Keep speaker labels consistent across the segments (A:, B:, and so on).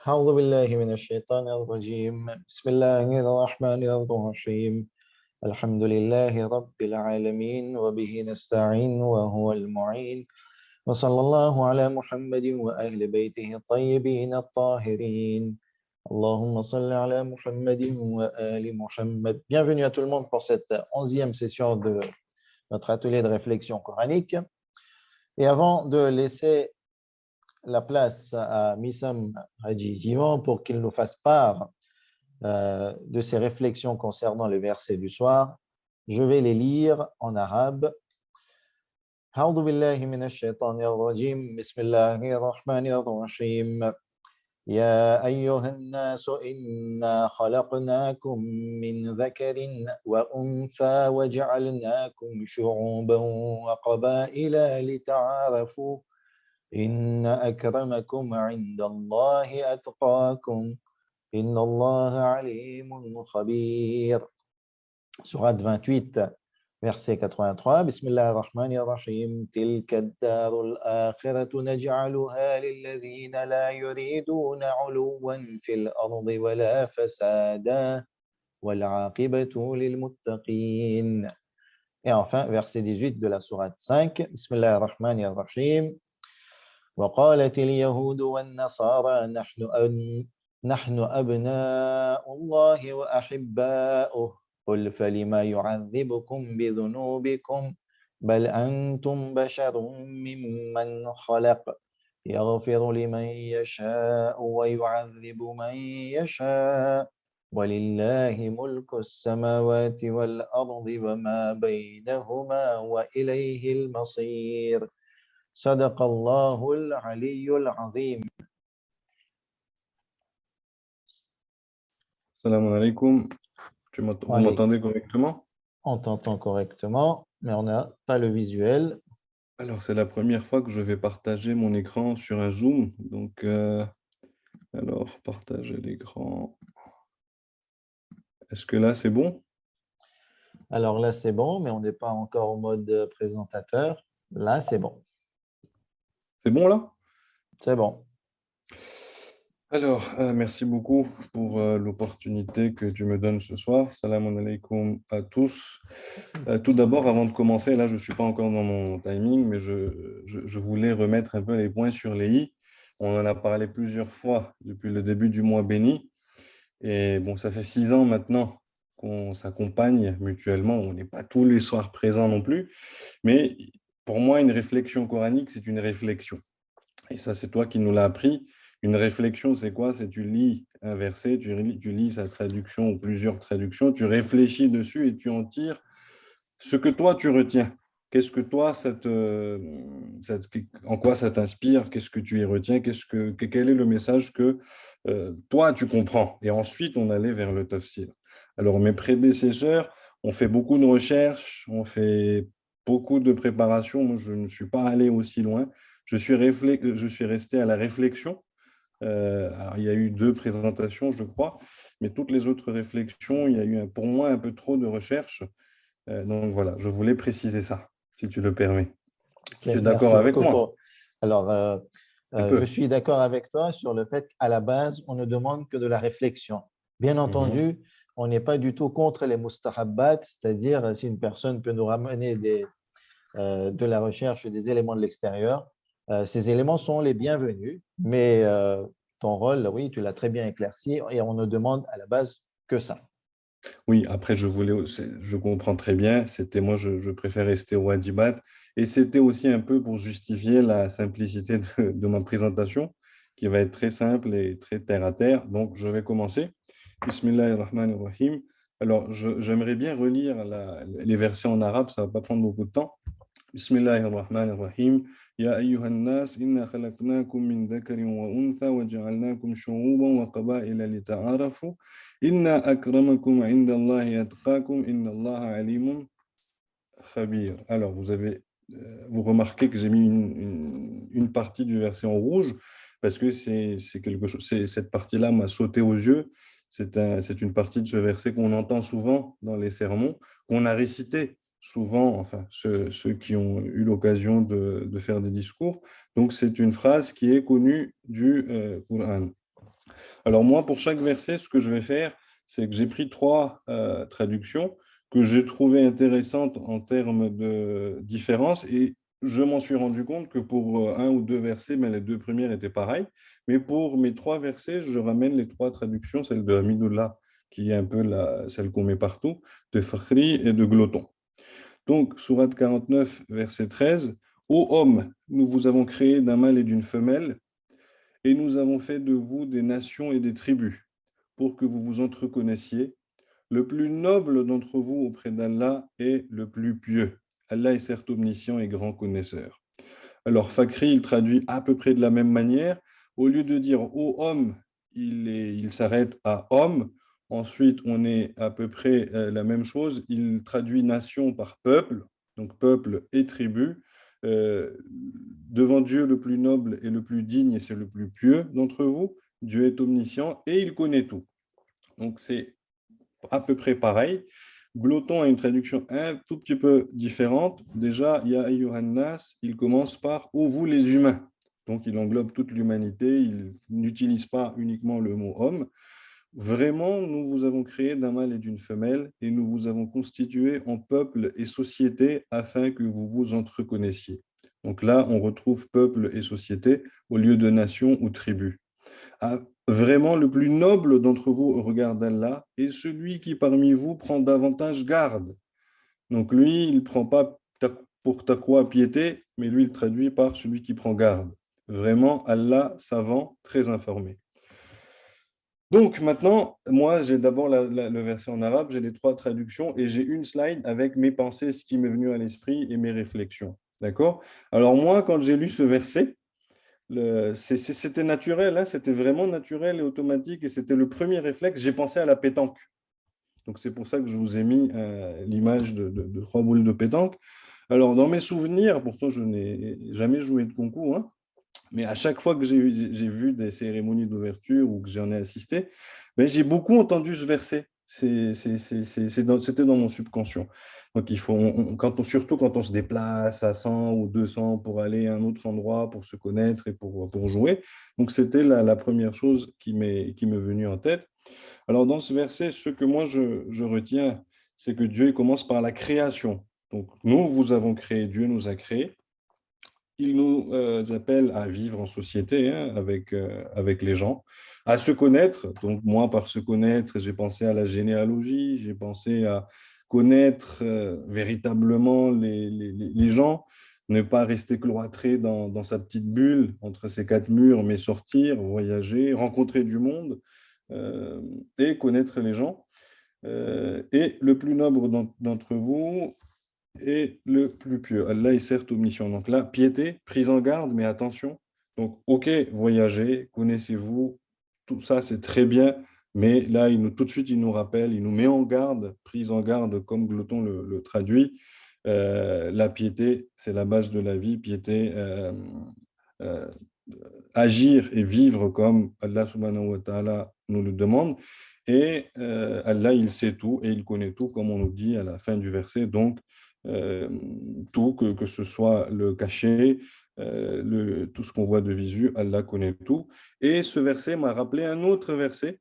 A: أعوذ بالله من الشيطان الرجيم بسم الله الرحمن الرحيم الحمد لله رب العالمين وبه نستعين وهو المعين وصلى الله على محمد وأهل بيته الطيبين الطاهرين اللهم صل على محمد وآل محمد. Bienvenue à tout le monde pour cette 11e session de notre atelier de réflexion coranique. Et avant de laisser la place à Missam Haji Jivan pour qu'il nous fasse part de ses réflexions concernant les versets du soir, je vais les lire en arabe. أعوذ بالله من الشيطان الرجيم بسم الله الرحمن الرحيم يا أيها الناس إنا خلقناكم من ذكر وأنثى وجعلناكم شعوبا وقبائل لتعارفوا إن أكرمكم عند الله أتقاكم إن الله عليم خبير. Sourate 28, verset 83. بسم الله الرحمن الرحيم تلك الدار الآخرة نجعلها للذين لا يريدون علوا في الأرض ولا فسادا والعاقبة للمتقين. Et enfin, verset 18 de la sourate 5. بسم الله الرحمن الرحيم وقالت اليهود والنصارى نحن أبناء الله وأحباؤه قل فلما يعذبكم بذنوبكم بل أنتم بشر ممن خلق يغفر لمن يشاء ويعذب من يشاء ولله ملك السماوات والأرض وما بينهما وإليه المصير. صدق الله العلي العظيم.
B: Salam alaikum. Vous m'entendez correctement?
A: On t'entend correctement, mais on n'a pas le visuel.
B: Alors, c'est la première fois que je vais partager mon écran sur un Zoom. Donc, alors, partager l'écran. Est-ce que là, c'est bon?
A: Alors là, c'est bon, mais on n'est pas encore au mode présentateur. Là, c'est bon.
B: C'est bon là?
A: C'est bon.
B: Alors, merci beaucoup pour l'opportunité que tu me donnes ce soir. Salam alaikum à tous. Tout d'abord, avant de commencer, là, je ne suis pas encore dans mon timing, mais je voulais remettre un peu les points sur les i. On en a parlé plusieurs fois depuis le début du mois béni. Et bon, ça fait 6 ans maintenant qu'on s'accompagne mutuellement. On n'est pas tous les soirs présents non plus. Mais pour moi, une réflexion coranique, c'est une réflexion. Et ça, c'est toi qui nous l'as appris. Une réflexion, c'est quoi? C'est tu lis un verset, tu lis sa traduction ou plusieurs traductions, tu réfléchis dessus et tu en tires ce que toi, tu retiens. Qu'est-ce que toi, en quoi ça t'inspire? Qu'est-ce que tu y retiens? Quel est le message que toi, tu comprends? Et ensuite, on allait vers le tafsir. Alors, mes prédécesseurs ont fait beaucoup de recherches, ont fait beaucoup de préparation. Moi, je ne suis pas allé aussi loin. Je suis resté à la réflexion. Alors, il y a eu 2 présentations, je crois, mais toutes les autres réflexions, il y a eu pour moi un peu trop de recherche. Donc voilà, je voulais préciser ça, si tu le permets.
A: Okay,
B: tu es d'accord avec moi?
A: Alors, je suis d'accord avec toi sur le fait qu'à la base, on ne demande que de la réflexion. Bien entendu, on n'est pas du tout contre les mustahabbat, c'est-à-dire si une personne peut nous ramener de la recherche des éléments de l'extérieur, ces éléments sont les bienvenus, mais ton rôle, oui, tu l'as très bien éclairci et on ne demande à la base que ça.
B: Oui, après, je comprends très bien. Moi, je préfère rester au wajibat. Et c'était aussi un peu pour justifier la simplicité de ma présentation, qui va être très simple et très terre à terre. Donc, je vais commencer. Bismillahirrahmanirrahim. Alors, j'aimerais bien relire les versets en arabe, ça ne va pas prendre beaucoup de temps. Bismillahirrahmanirrahim. Ya ayyuhan nas, inna khalaqnakum min dhakarin wa untha wa ja'alnakum shu'uban wa qaba'ila lita'arafu. Inna akramakum indallahi atqakum, innallaha alimun khabir. Alors, vous remarquez que j'ai mis une partie du verset en rouge parce que c'est quelque chose. Cette partie-là m'a sauté aux yeux. C'est une partie de ce verset qu'on entend souvent dans les sermons, qu'on a récité souvent, enfin, ceux qui ont eu l'occasion de faire des discours. Donc, c'est une phrase qui est connue du Coran. Alors moi, pour chaque verset, ce que je vais faire, c'est que j'ai pris trois traductions que j'ai trouvées intéressantes en termes de différence et je m'en suis rendu compte que pour un ou deux versets, mais les deux premières étaient pareilles. Mais pour mes trois versets, je ramène les trois traductions, celle de Hamidullah, qui est un peu celle qu'on met partout, de Fakhri et de Gloton. Donc, Sourate 49, verset 13, Ô homme, nous vous avons créé d'un mâle et d'une femelle, et nous avons fait de vous des nations et des tribus, pour que vous vous entreconnaissiez. Le plus noble d'entre vous auprès d'Allah est le plus pieux. Allah est certes omniscient et grand connaisseur. Alors, Fakri, il traduit à peu près de la même manière. Au lieu de dire ô homme, il s'arrête à homme. Ensuite, on est à peu près la même chose. Il traduit nation par peuple, donc peuple et tribu. Euh, Devant Dieu le plus noble et le plus digne, et c'est le plus pieux d'entre vous. Dieu est omniscient et il connaît tout. Donc, c'est à peu près pareil. Gloton a une traduction un tout petit peu différente. Déjà, il y a Ayyuhannas, il commence par ô vous les humains. Donc, il englobe toute l'humanité. Il n'utilise pas uniquement le mot homme. Vraiment, nous vous avons créé d'un mâle et d'une femelle et nous vous avons constitué en peuple et société afin que vous vous entreconnaissiez. Donc là, on retrouve peuple et société au lieu de nation ou tribu. Ah, vraiment, le plus noble d'entre vous au regard d'Allah est celui qui parmi vous prend davantage garde. Donc lui, il ne prend pas pour taqwa piété, mais lui, il traduit par celui qui prend garde. Vraiment, Allah, savant, très informé. Donc maintenant, moi, j'ai d'abord le verset en arabe, j'ai les trois traductions et j'ai une slide avec mes pensées, ce qui m'est venu à l'esprit et mes réflexions. D'accord? Alors moi, quand j'ai lu ce verset, c'était naturel, hein, c'était vraiment naturel et automatique et c'était le premier réflexe. J'ai pensé à la pétanque. Donc c'est pour ça que je vous ai mis l'image de trois boules de pétanque. Alors dans mes souvenirs, pourtant je n'ai jamais joué de concours, hein, mais à chaque fois que j'ai vu des cérémonies d'ouverture ou que j'en ai assisté, ben, j'ai beaucoup entendu ce verset. C'était dans mon subconscient. Donc, il faut, surtout quand on se déplace à 100 ou 200 pour aller à un autre endroit, pour se connaître et pour jouer. Donc, c'était la première chose qui m'est venue en tête. Alors, dans ce verset, ce que moi je retiens, c'est que Dieu il commence par la création. Donc, nous, vous avons créé, Dieu nous a créés. Il nous appelle à vivre en société hein, avec les gens, à se connaître. Donc moi, par se connaître, j'ai pensé à la généalogie, j'ai pensé à connaître véritablement les gens, ne pas rester cloîtré dans sa petite bulle entre ces quatre murs, mais sortir, voyager, rencontrer du monde euh, et connaître les gens. Et le plus noble d'entre vous, et le plus pieux. Allah est certes omniscient. Donc là, piété, prise en garde, mais attention. Donc, ok, voyagez, connaissez-vous, tout ça, c'est très bien. Mais là, tout de suite, il nous rappelle, il nous met en garde, prise en garde, comme Gloton le traduit. La piété, c'est la base de la vie. Piété, euh, agir et vivre comme Allah subhanahu wa ta'ala nous le demande. Et Allah, il sait tout et il connaît tout, comme on nous dit à la fin du verset. Donc, euh, tout, que ce soit le cachet, tout ce qu'on voit de visu, Allah connaît tout. Et ce verset m'a rappelé un autre verset.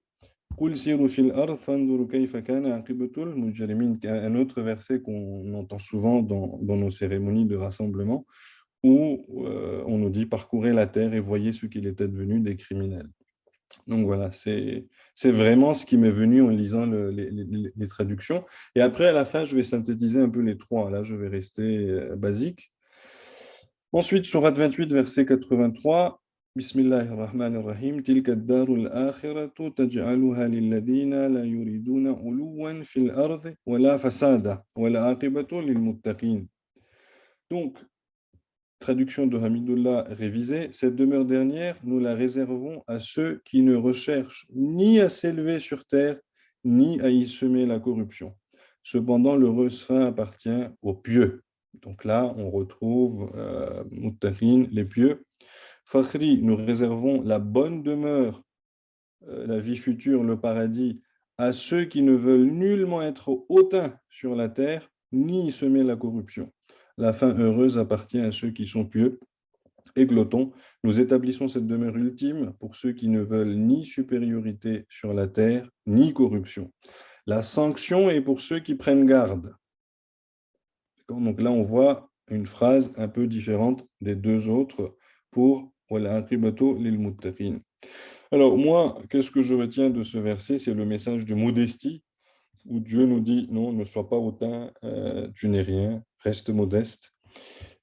B: قُلْ سِيرُوا فِي الْأَرْضِ فَانْظُرُوا كَيْفَ كَانَ عَاقِبَةُ الْمُجْرِمِينَ, un autre verset qu'on entend souvent dans nos cérémonies de rassemblement où on nous dit parcourez la terre et voyez ce qu'il est advenu des criminels. Donc voilà, c'est vraiment ce qui m'est venu en lisant les traductions. Et après, à la fin, je vais synthétiser un peu les trois. Là, je vais rester basique. Ensuite, Sourate 28, verset 83. Bismillahir Rahmanir Rahim. Tilka ad-darul akhiratu taj'aluha lilladhina la yuriduna uluwan fil ardi wala fasada wala aqibatu lil muttaqin. Donc, traduction de Hamidullah révisée, cette demeure dernière, nous la réservons à ceux qui ne recherchent ni à s'élever sur terre, ni à y semer la corruption. Cependant, l'heureuse fin appartient aux pieux. Donc là, on retrouve Muttaqin, les pieux. Fakhri, nous réservons la bonne demeure, la vie future, le paradis, à ceux qui ne veulent nullement être hautains sur la terre, ni y semer la corruption. La fin heureuse appartient à ceux qui sont pieux. et glotons. Nous établissons cette demeure ultime pour ceux qui ne veulent ni supériorité sur la terre, ni corruption. La sanction est pour ceux qui prennent garde. Donc là, on voit une phrase un peu différente des deux autres pour alors moi, qu'est-ce que je retiens de ce verset? C'est le message de modestie où Dieu nous dit non, ne sois pas hautain, tu n'es rien, reste modeste.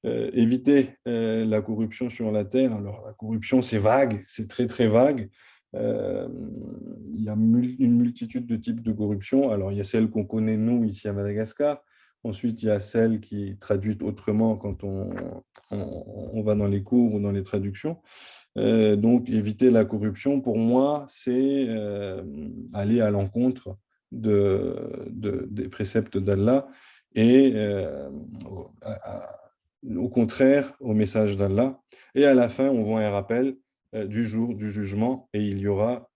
B: Éviter la corruption sur la terre. Alors la corruption, c'est vague, c'est très très vague. Euh, il y a une multitude de types de corruption. Alors il y a celle qu'on connaît nous ici à Madagascar. Ensuite, il y a celle qui est traduite autrement quand on va dans les cours ou dans les traductions. Donc, éviter la corruption, pour moi, c'est aller à l'encontre des préceptes d'Allah et au contraire au message d'Allah. Et à la fin, on voit un rappel du jour du jugement et il y aura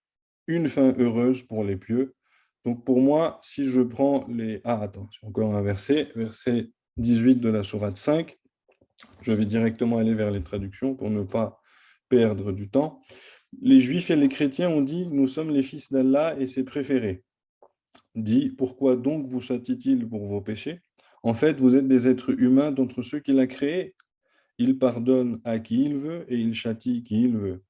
B: une fin heureuse pour les pieux. Donc, pour moi, si je prends les... Ah, attends, c'est encore un verset 18 de la sourate 5. Je vais directement aller vers les traductions pour ne pas perdre du temps. Les Juifs et les chrétiens ont dit, nous sommes les fils d'Allah et ses préférés. Dit, pourquoi donc vous châtie-t-il pour vos péchés? En fait, vous êtes des êtres humains d'entre ceux qu'il a créés. Il pardonne à qui il veut et il châtie qui il veut.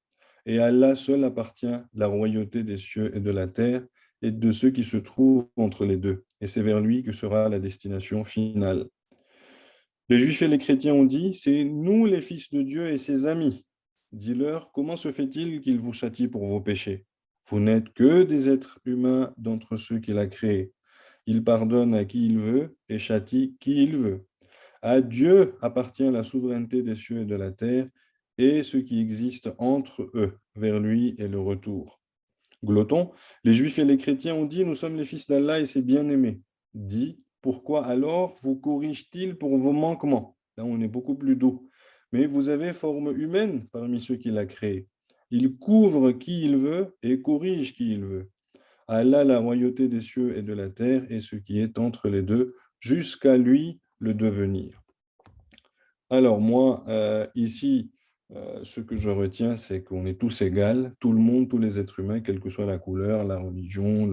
B: Et à Allah seul appartient la royauté des cieux et de la terre et de ceux qui se trouvent entre les deux. Et c'est vers lui que sera la destination finale. Les Juifs et les chrétiens ont dit, c'est nous les fils de Dieu et ses amis. Dis-leur, comment se fait-il qu'il vous châtie pour vos péchés? Vous n'êtes que des êtres humains d'entre ceux qu'il a créés. Il pardonne à qui il veut et châtie qui il veut. À Dieu appartient la souveraineté des cieux et de la terre et ce qui existe entre eux. Vers lui est le retour. Gloton, les Juifs et les chrétiens ont dit, nous sommes les fils d'Allah et ses bien-aimés. Dit, pourquoi alors vous corrige-t-il pour vos manquements? Là, on est beaucoup plus doux. Mais vous avez forme humaine parmi ceux qu'il a créés. Il couvre qui il veut et corrige qui il veut. À Allah la royauté des cieux et de la terre et ce qui est entre les deux, jusqu'à lui le devenir. Alors moi, ici, ce que je retiens, c'est qu'on est tous égaux, tout le monde, tous les êtres humains, quelle que soit la couleur, la religion,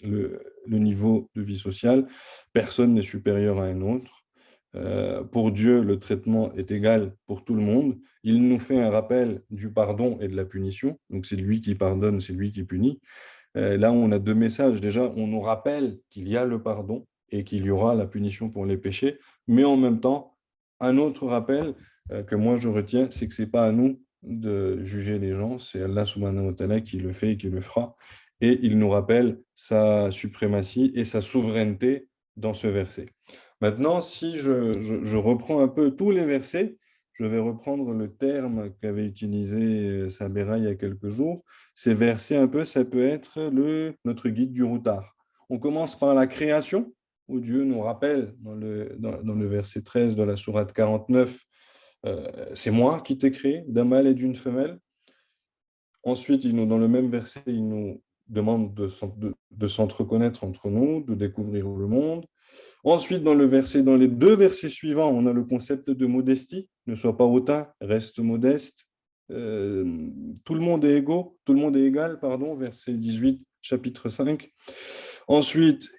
B: le niveau de vie sociale, personne n'est supérieur à un autre. Pour Dieu, le traitement est égal pour tout le monde. Il nous fait un rappel du pardon et de la punition. Donc c'est lui qui pardonne, c'est lui qui punit. Là, on a deux messages. Déjà, on nous rappelle qu'il y a le pardon et qu'il y aura la punition pour les péchés, mais en même temps, un autre rappel que moi je retiens, c'est que ce n'est pas à nous de juger les gens, c'est Allah subhanahu wa ta'ala qui le fait et qui le fera. Et il nous rappelle sa suprématie et sa souveraineté dans ce verset. Maintenant, si je reprends un peu tous les versets, je vais reprendre le terme qu'avait utilisé Sabera il y a quelques jours. Ces versets, un peu, ça peut être notre guide du routard. On commence par la création, où Dieu nous rappelle dans le verset 13 de la sourate 49, c'est moi qui t'ai créé d'un mâle et d'une femelle. Ensuite, dans le même verset, il nous demande de s'entreconnaître entre nous, de découvrir le monde. Ensuite, dans les deux versets suivants, on a le concept de modestie. Ne sois pas hautain, reste modeste. Tout le monde est égaux, tout le monde est égal, pardon, verset 18, chapitre 5. Ensuite,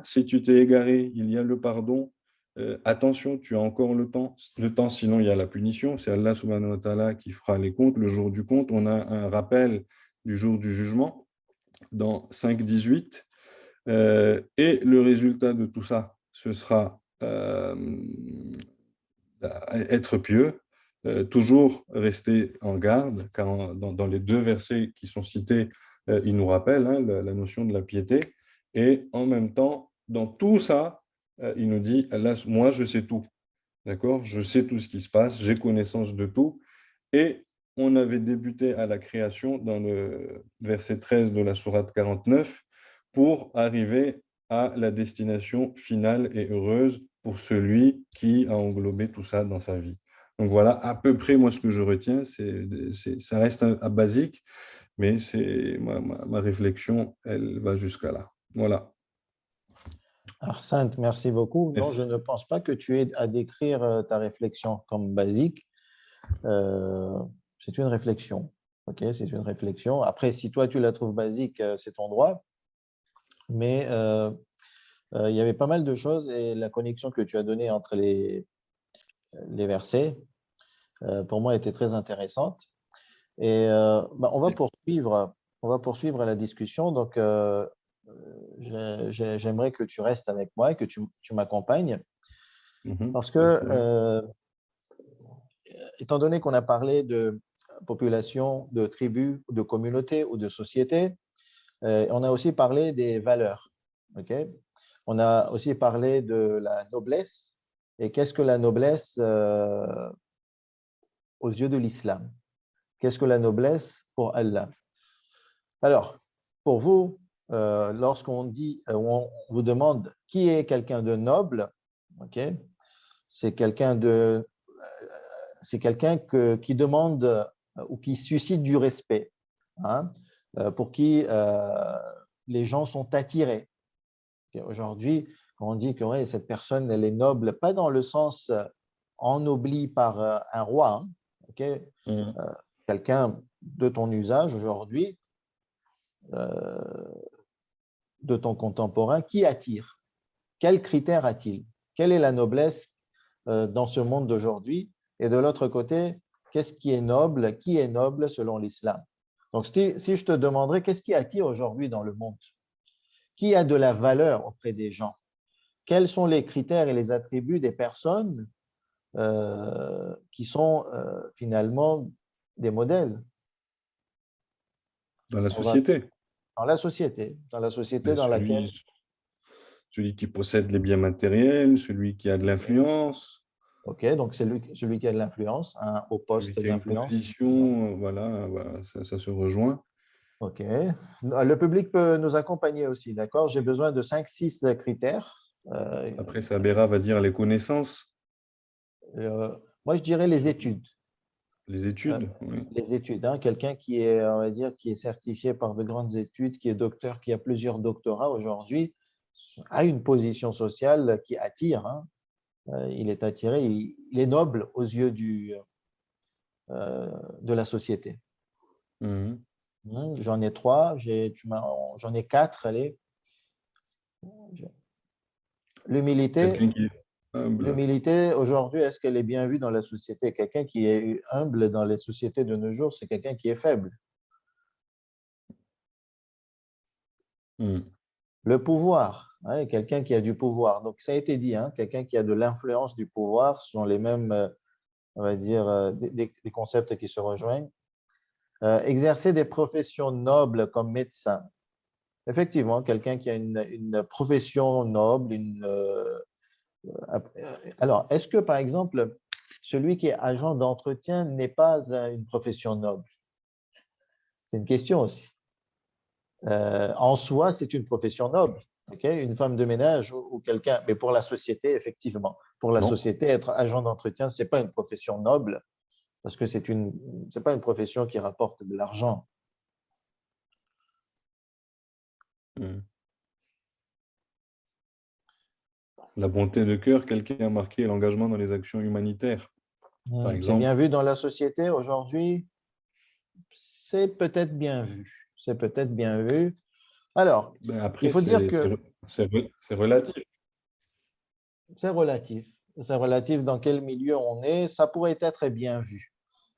B: si tu t'es égaré, il y a le pardon. Attention, tu as encore le temps, sinon il y a la punition. C'est Allah subhanahu wa ta'ala qui fera les comptes. Le jour du compte, on a un rappel du jour du jugement dans 5.18. Et le résultat de tout ça, ce sera être pieux, toujours rester en garde, car dans les deux versets qui sont cités, il nous rappelle la notion de la piété. Et en même temps, dans tout ça, il nous dit, Allah, moi je sais tout, d'accord? Je sais tout ce qui se passe, j'ai connaissance de tout. Et on avait débuté à la création dans le verset 13 de la sourate 49 pour arriver à la destination finale et heureuse pour celui qui a englobé tout ça dans sa vie. Donc voilà, à peu près, moi, ce que je retiens, ça reste basique, mais ma réflexion, elle va jusqu'à là. Voilà.
A: Arsène, merci beaucoup. Non,
B: Merci.
A: je ne pense pas que tu aies à décrire ta réflexion comme basique. C'est une réflexion. Ok, c'est une réflexion. Après, si toi, tu la trouves basique, c'est ton droit. Mais il y avait pas mal de choses et la connexion que tu as donnée entre les versets, pour moi, était très intéressante. Et on va poursuivre la discussion. Donc, j'aimerais que tu restes avec moi et que tu m'accompagnes. Parce que,
B: Pas de problème.
A: étant donné qu'on a parlé de population, de tribus, de communautés ou de sociétés, on a aussi parlé des valeurs. Ok. On a aussi parlé de la noblesse. Et qu'est-ce que la noblesse aux yeux de l'islam? Qu'est-ce que la noblesse pour Allah? Alors, pour vous, lorsqu'on dit, on vous demande qui est quelqu'un de noble, ok, c'est quelqu'un qui demande ou qui suscite du respect, hein, pour qui les gens sont attirés. Okay. Aujourd'hui, quand on dit que ouais, cette personne elle est noble, pas dans le sens ennoblie par un roi, hein, okay, quelqu'un de ton usage aujourd'hui, de ton contemporain, qui attire? Quels critères a-t-il? Quelle est la noblesse dans ce monde d'aujourd'hui? Et de l'autre côté, qu'est-ce qui est noble? Qui est noble selon l'islam? Donc, si je te demanderais, qu'est-ce qui attire aujourd'hui dans le monde? Qui a de la valeur auprès des gens? Quels sont les critères et les attributs des personnes qui sont finalement des modèles
B: Dans la
A: on va,
B: société,
A: dans la société
B: ben,
A: dans laquelle…
B: celui qui possède les biens matériels, celui qui a de l'influence,
A: Ok, donc c'est celui qui a de l'influence, un haut
B: celui
A: poste
B: qui a une
A: d'influence.
B: position, voilà, ça se rejoint.
A: Ok. Le public peut nous accompagner aussi, d'accord? J'ai besoin de 5, 6 critères. Euh,
B: Après, Sabera va dire les connaissances,
A: euh, Moi, je dirais les études.
B: les
A: Euh,
B: études. Oui.
A: les études, hein. Quelqu'un qui est, on va dire, qui est certifié par de grandes études, qui est docteur, qui a plusieurs doctorats aujourd'hui, a une position sociale qui attire, hein. Il est attiré, il est noble aux yeux de la société.
B: Mhm.
A: J'en ai 3, j'en ai 4, allez. L'humilité,
B: Quelqu'un qui est humble.
A: l'humilité, aujourd'hui, est-ce qu'elle est bien vue dans la société? Quelqu'un qui est humble dans les sociétés de nos jours, c'est quelqu'un qui est faible.
B: Mhm.
A: Le pouvoir, hein, quelqu'un qui a du pouvoir. Donc, ça a été dit, hein, quelqu'un qui a de l'influence du pouvoir, ce sont les mêmes, on va dire, des concepts qui se rejoignent. Exercer des professions nobles comme médecin. Effectivement, quelqu'un qui a une profession noble, alors, est-ce que, par exemple, celui qui est agent d'entretien n'est pas une profession noble? C'est une question aussi. En soi, c'est une profession noble. Okay? Une femme de ménage ou quelqu'un, mais pour la société, effectivement. Pour la
B: Non.
A: société, être agent d'entretien, ce n'est pas une profession noble parce que c'est pas une profession qui rapporte de l'argent.
B: Mhm. La bonté de cœur, quelqu'un a marqué l'engagement dans les actions humanitaires, par
A: C'est bien
B: exemple.
A: vu dans la société aujourd'hui? C'est peut-être bien vu. C'est peut-être bien vu. Alors,
B: Ben
A: il
B: après,
A: faut dire que
B: c'est relatif.
A: c'est relatif. C'est relatif dans quel milieu on est. Ça pourrait être bien vu.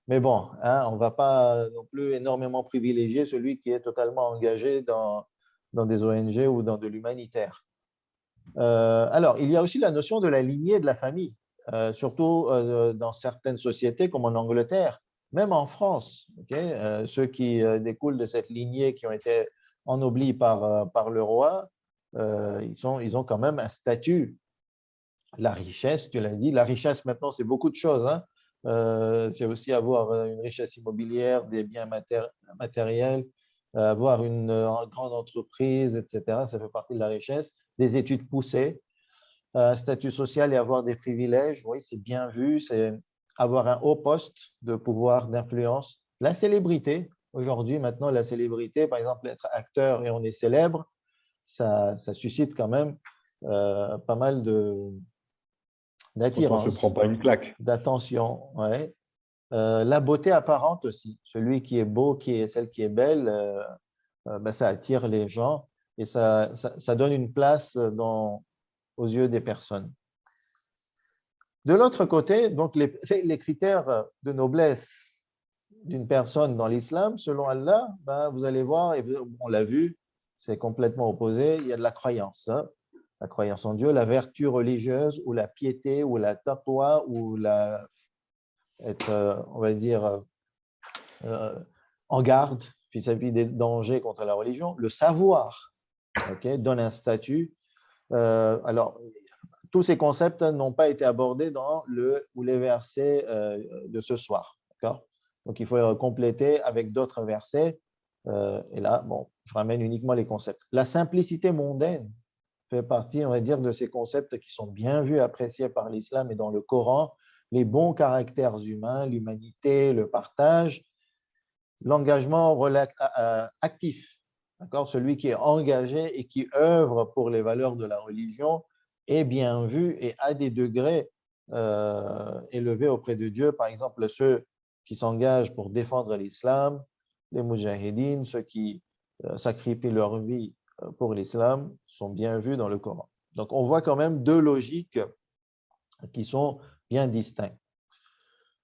A: Mais bon, hein, on ne va pas non plus énormément privilégier celui qui est totalement engagé dans des ONG ou dans de l'humanitaire. Alors, il y a aussi la notion de la lignée de la famille, surtout dans certaines sociétés comme en Angleterre, même en France. Okay, ceux qui découlent de cette lignée qui ont été ennoblis par le roi, ils ont quand même un statut. La richesse, tu l'as dit, la richesse maintenant, c'est beaucoup de choses, hein. C'est aussi avoir une richesse immobilière, des biens matériels, avoir une grande entreprise, etc. Ça fait partie de la richesse. Des études poussées, un statut social et avoir des privilèges, oui, c'est bien vu. C'est avoir un haut poste de pouvoir, d'influence. La célébrité, aujourd'hui, maintenant, la célébrité, par exemple, être acteur et on est célèbre, ça suscite quand même pas mal
B: Quand on ne se prend
A: d'attirance,
B: pas une claque.
A: d'attention. Ouais. La beauté apparente aussi. Celui qui est beau, celle qui est belle, ça attire les gens et ça donne une place aux yeux des personnes. De l'autre côté, donc les critères de noblesse d'une personne dans l'islam, selon Allah, vous allez voir, et on l'a vu, c'est complètement opposé, il y a de la croyance. La croyance en Dieu, la vertu religieuse ou la piété ou la taqwa ou être, on va dire, en garde vis-à-vis des dangers contre la religion. Le savoir donne un statut. Alors, tous ces concepts n'ont pas été abordés dans les versets de ce soir. Donc, il faut compléter avec d'autres versets. Et là, je ramène uniquement les concepts. La simplicité mondaine fait partie, on va dire, de ces concepts qui sont bien vus, appréciés par l'islam et dans le Coran. Les bons caractères humains, l'humanité, le partage, l'engagement actif. Celui qui est engagé et qui œuvre pour les valeurs de la religion est bien vu et à des degrés élevés auprès de Dieu. Par exemple, ceux qui s'engagent pour défendre l'islam, les mujahidines, ceux qui sacrifient leur vie pour l'islam, sont bien vus dans le Coran. Donc, on voit quand même deux logiques qui sont bien distinctes.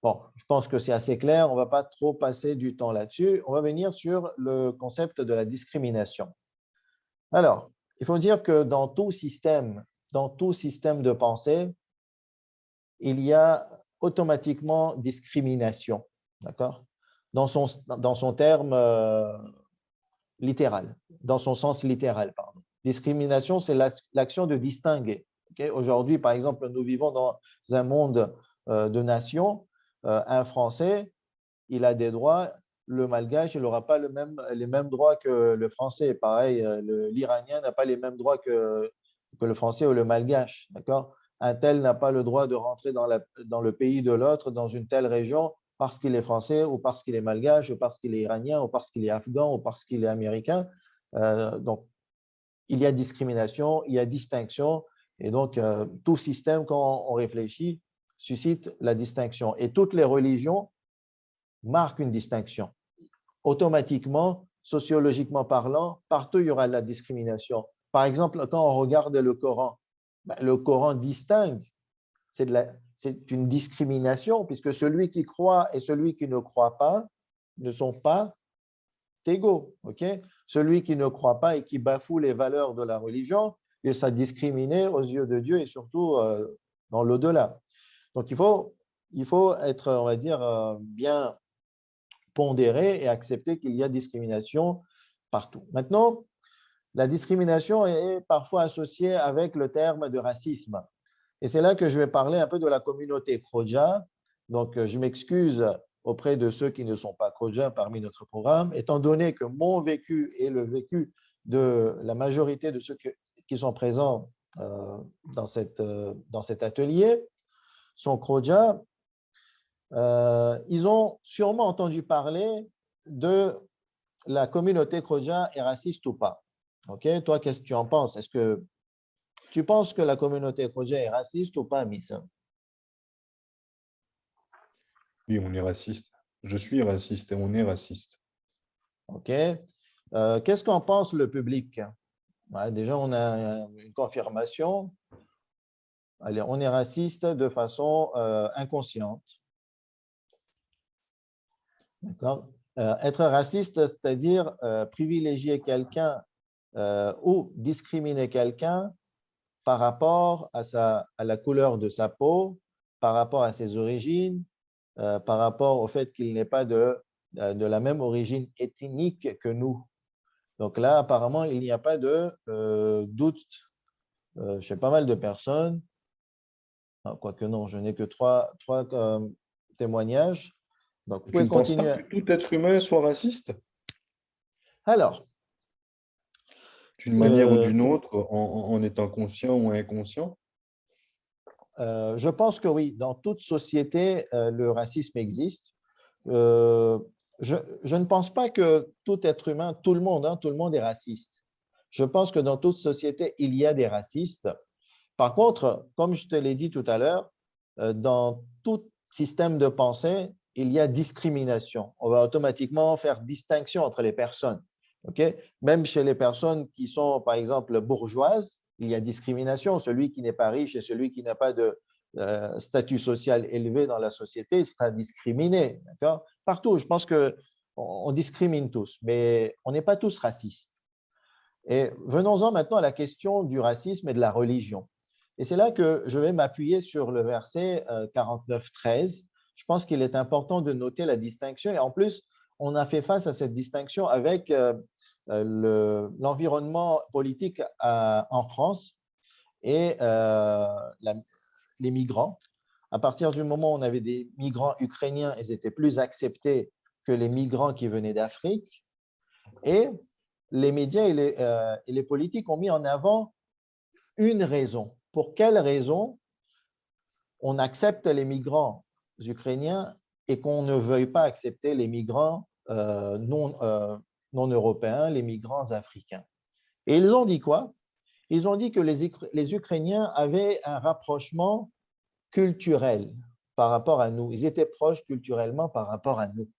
A: Bon, je pense que c'est assez clair, on ne va pas trop passer du temps là-dessus. On va venir sur le concept de la discrimination. Alors, il faut dire que dans tout système de pensée, il y a automatiquement discrimination, d'accord? Dans son terme littéral, dans son sens littéral, pardon. Discrimination, c'est l'action de distinguer. Aujourd'hui, par exemple, nous vivons dans un monde de nations. Un Français, il a des droits. Le Malgache, il n'aura pas les mêmes droits que le Français. Pareil, l'Iranien n'a pas les mêmes droits que le Français ou le Malgache. D'accord? Un tel n'a pas le droit de rentrer dans le pays de l'autre, dans une telle région, parce qu'il est français ou parce qu'il est malgache ou parce qu'il est iranien ou parce qu'il est afghan ou parce qu'il est américain. Donc, il y a discrimination, il y a distinction. Et donc, tout système, quand on réfléchit, suscite la distinction. Et toutes les religions marquent une distinction. Automatiquement, sociologiquement parlant, partout il y aura la discrimination. Par exemple, quand on regarde le Coran distingue. C'est une discrimination, puisque celui qui croit et celui qui ne croit pas ne sont pas égaux. Celui qui ne croit pas et qui bafoue les valeurs de la religion, il sera discriminé aux yeux de Dieu et surtout dans l'au-delà. Donc, il faut être, on va dire, bien pondéré et accepter qu'il y a discrimination partout. Maintenant, la discrimination est parfois associée avec le terme de racisme. Et c'est là que je vais parler un peu de la communauté Khoja. Donc, je m'excuse auprès de ceux qui ne sont pas Khoja parmi notre programme, étant donné que mon vécu et le vécu de la majorité de ceux qui sont présents dans cet atelier sont Khoja. Ils ont sûrement entendu parler de la communauté Khoja est raciste ou pas. Toi, qu'est-ce que tu en penses? Est-ce que tu penses que la communauté Khoja est raciste ou pas, Missa?
B: Oui, on est raciste. Je suis raciste et on est raciste.
A: OK. Qu'est-ce qu'en pense le public? Déjà, on a une confirmation. Allez, on est raciste de façon inconsciente. D'accord? Être raciste, c'est-à-dire privilégier quelqu'un ou discriminer quelqu'un par rapport à la couleur de sa peau, par rapport à ses origines, par rapport au fait qu'il n'est pas de la même origine ethnique que nous. Donc là, apparemment, il n'y a pas de doute chez pas mal de personnes. Quoique non, je n'ai que trois témoignages. Donc, vous
B: Tu
A: pouvez
B: ne penses pas
A: continuer.
B: que tout être humain soit raciste?
A: Alors,
B: D'une manière ou d'une autre, en étant conscient ou inconscient?
A: je pense que oui, dans toute société, le racisme existe. Je ne pense pas que tout être humain, tout le monde est raciste. Je pense que dans toute société, il y a des racistes. Par contre, comme je te l'ai dit tout à l'heure, dans tout système de pensée, il y a discrimination. On va automatiquement faire distinction entre les personnes. Okay? Même chez les personnes qui sont, par exemple, bourgeoises, il y a discrimination. Celui qui n'est pas riche et celui qui n'a pas de statut social élevé dans la société sera discriminé. Partout, je pense qu'on discrimine tous, mais on n'est pas tous racistes. Et venons-en maintenant à la question du racisme et de la religion. Et c'est là que je vais m'appuyer sur le verset 49-13. Je pense qu'il est important de noter la distinction. Et en plus, on a fait face à cette distinction avec l'environnement politique en France et les migrants. À partir du moment où on avait des migrants ukrainiens, ils étaient plus acceptés que les migrants qui venaient d'Afrique. Et les médias et les politiques ont mis en avant une raison. Pour quelle raison on accepte les migrants ukrainiens et qu'on ne veuille pas accepter les migrants non européens, les migrants africains? Et ils ont dit quoi? Ils ont dit que les Ukrainiens avaient un rapprochement culturel par rapport à nous. Ils étaient proches culturellement par rapport à nous.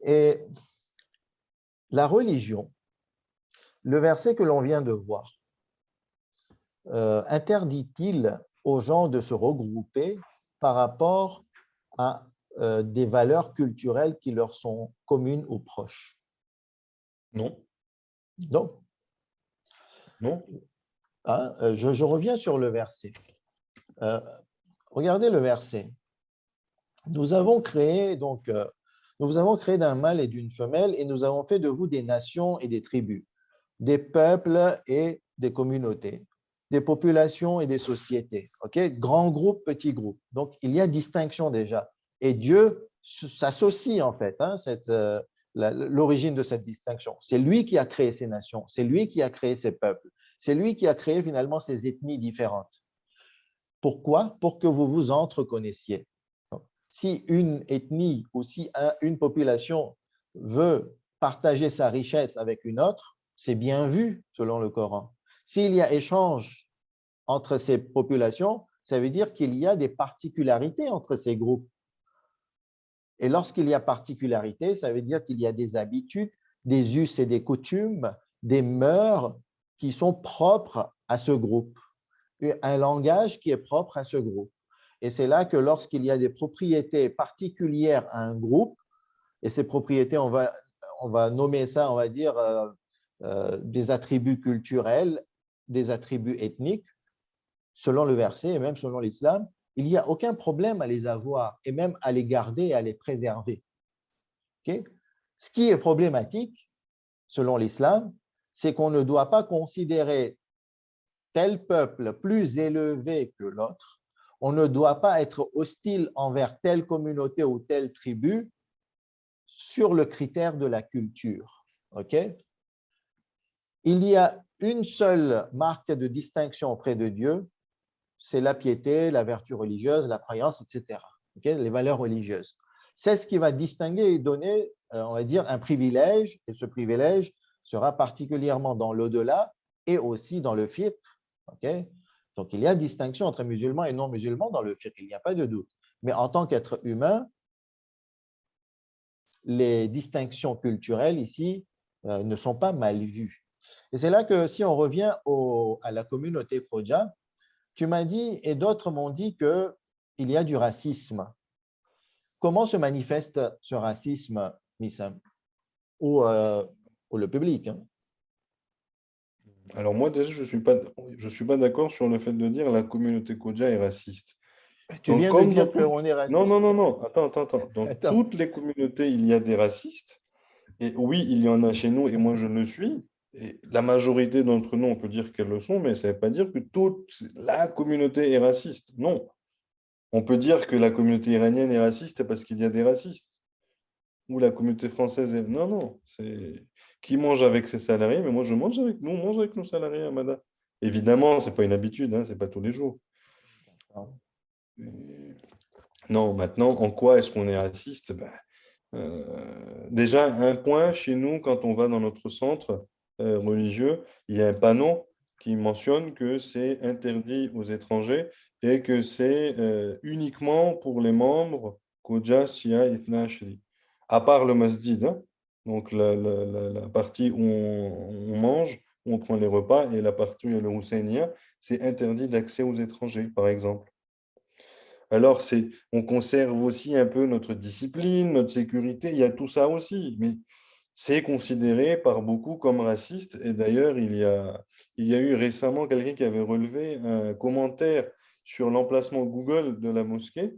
A: Et la religion, le verset que l'on vient de voir, interdit-il aux gens de se regrouper par rapport à des valeurs culturelles qui leur sont communes ou proches?
B: Non.
A: Non.
B: Non.
A: Hein, je reviens sur le verset. Regardez le verset. Nous avons créé d'un mâle et d'une femelle et nous avons fait de vous des nations et des tribus, des peuples et des communautés, des populations et des sociétés. Grand groupe, petit groupe. Donc, il y a distinction déjà. Et Dieu s'associe en fait, l'origine de cette distinction. C'est lui qui a créé ces nations, c'est lui qui a créé ces peuples, c'est lui qui a créé finalement ces ethnies différentes. Pourquoi? Pour que vous vous entreconnaissiez. Si une ethnie ou si une population veut partager sa richesse avec une autre, c'est bien vu selon le Coran. S'il y a échange entre ces populations, ça veut dire qu'il y a des particularités entre ces groupes. Et lorsqu'il y a particularité, ça veut dire qu'il y a des habitudes, des us et des coutumes, des mœurs qui sont propres à ce groupe, un langage qui est propre à ce groupe. Et c'est là que lorsqu'il y a des propriétés particulières à un groupe, et ces propriétés, on va nommer ça, on va dire, des attributs culturels, des attributs ethniques, selon le verset et même selon l'islam, il n'y a aucun problème à les avoir et même à les garder et à les préserver. Ce qui est problématique, selon l'islam, c'est qu'on ne doit pas considérer tel peuple plus élevé que l'autre. On ne doit pas être hostile envers telle communauté ou telle tribu sur le critère de la culture. Il y a une seule marque de distinction auprès de Dieu, c'est la piété, la vertu religieuse, la croyance, etc. Les valeurs religieuses. C'est ce qui va distinguer et donner, on va dire, un privilège, et ce privilège sera particulièrement dans l'au-delà et aussi dans le fiqh. Donc, il y a distinction entre musulmans et non-musulmans dans le fiqh, il n'y a pas de doute. Mais en tant qu'être humain, les distinctions culturelles ici ne sont pas mal vues. Et c'est là que si on revient à la communauté Khoja, tu m'as dit, et d'autres m'ont dit qu'il y a du racisme. Comment se manifeste ce racisme, Missam, ou le public?
B: Alors moi, déjà, je suis pas d'accord sur le fait de dire la communauté Kodja est raciste.
A: Tu
B: Donc,
A: viens de
B: comme dans
A: dire
B: toutes...
A: qu'on est
B: Non,
A: raciste.
B: non, non, non, attends. Dans
A: Attends.
B: toutes les communautés, il y a des racistes. Et oui, il y en a chez nous, et moi je le suis. Et la majorité d'entre nous, on peut dire qu'elles le sont, mais ça ne veut pas dire que toute la communauté est raciste. Non. On peut dire que la communauté iranienne est raciste parce qu'il y a des racistes. Ou la communauté française est... Non, non. C'est qui mange avec ses salariés, mais moi je mange avec nous, on mange avec nos salariés, Amada. Évidemment, ce n'est pas une habitude, hein, ce n'est pas tous les jours. Non, maintenant, en quoi est-ce qu'on est raciste? Déjà, un point chez nous, quand on va dans notre centre religieux, il y a un panneau qui mentionne que c'est interdit aux étrangers et que c'est uniquement pour les membres Koja Sia Ithna Ashri. À part le masjid, hein. Donc la partie où on mange, où on prend les repas, et la partie où il y a le Husseiniya, c'est interdit d'accès aux étrangers, par exemple. Alors, on conserve aussi un peu notre discipline, notre sécurité, il y a tout ça aussi, mais c'est considéré par beaucoup comme raciste. Et d'ailleurs, il y a eu récemment quelqu'un qui avait relevé un commentaire sur l'emplacement Google de la mosquée,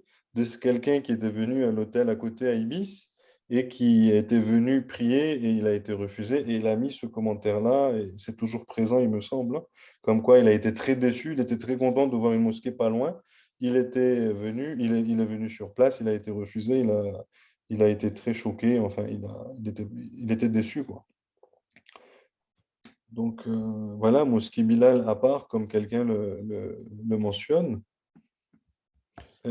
B: quelqu'un qui était venu à l'hôtel à côté à Ibis et qui était venu prier et il a été refusé. Et il a mis ce commentaire-là, et c'est toujours présent, il me semble, hein, comme quoi il a été très déçu, il était très content de voir une mosquée pas loin. Il est venu sur place, il a été refusé, il a été très choqué, enfin, il était déçu, quoi. Donc, voilà, Mosquée Bilal à part, comme quelqu'un le mentionne.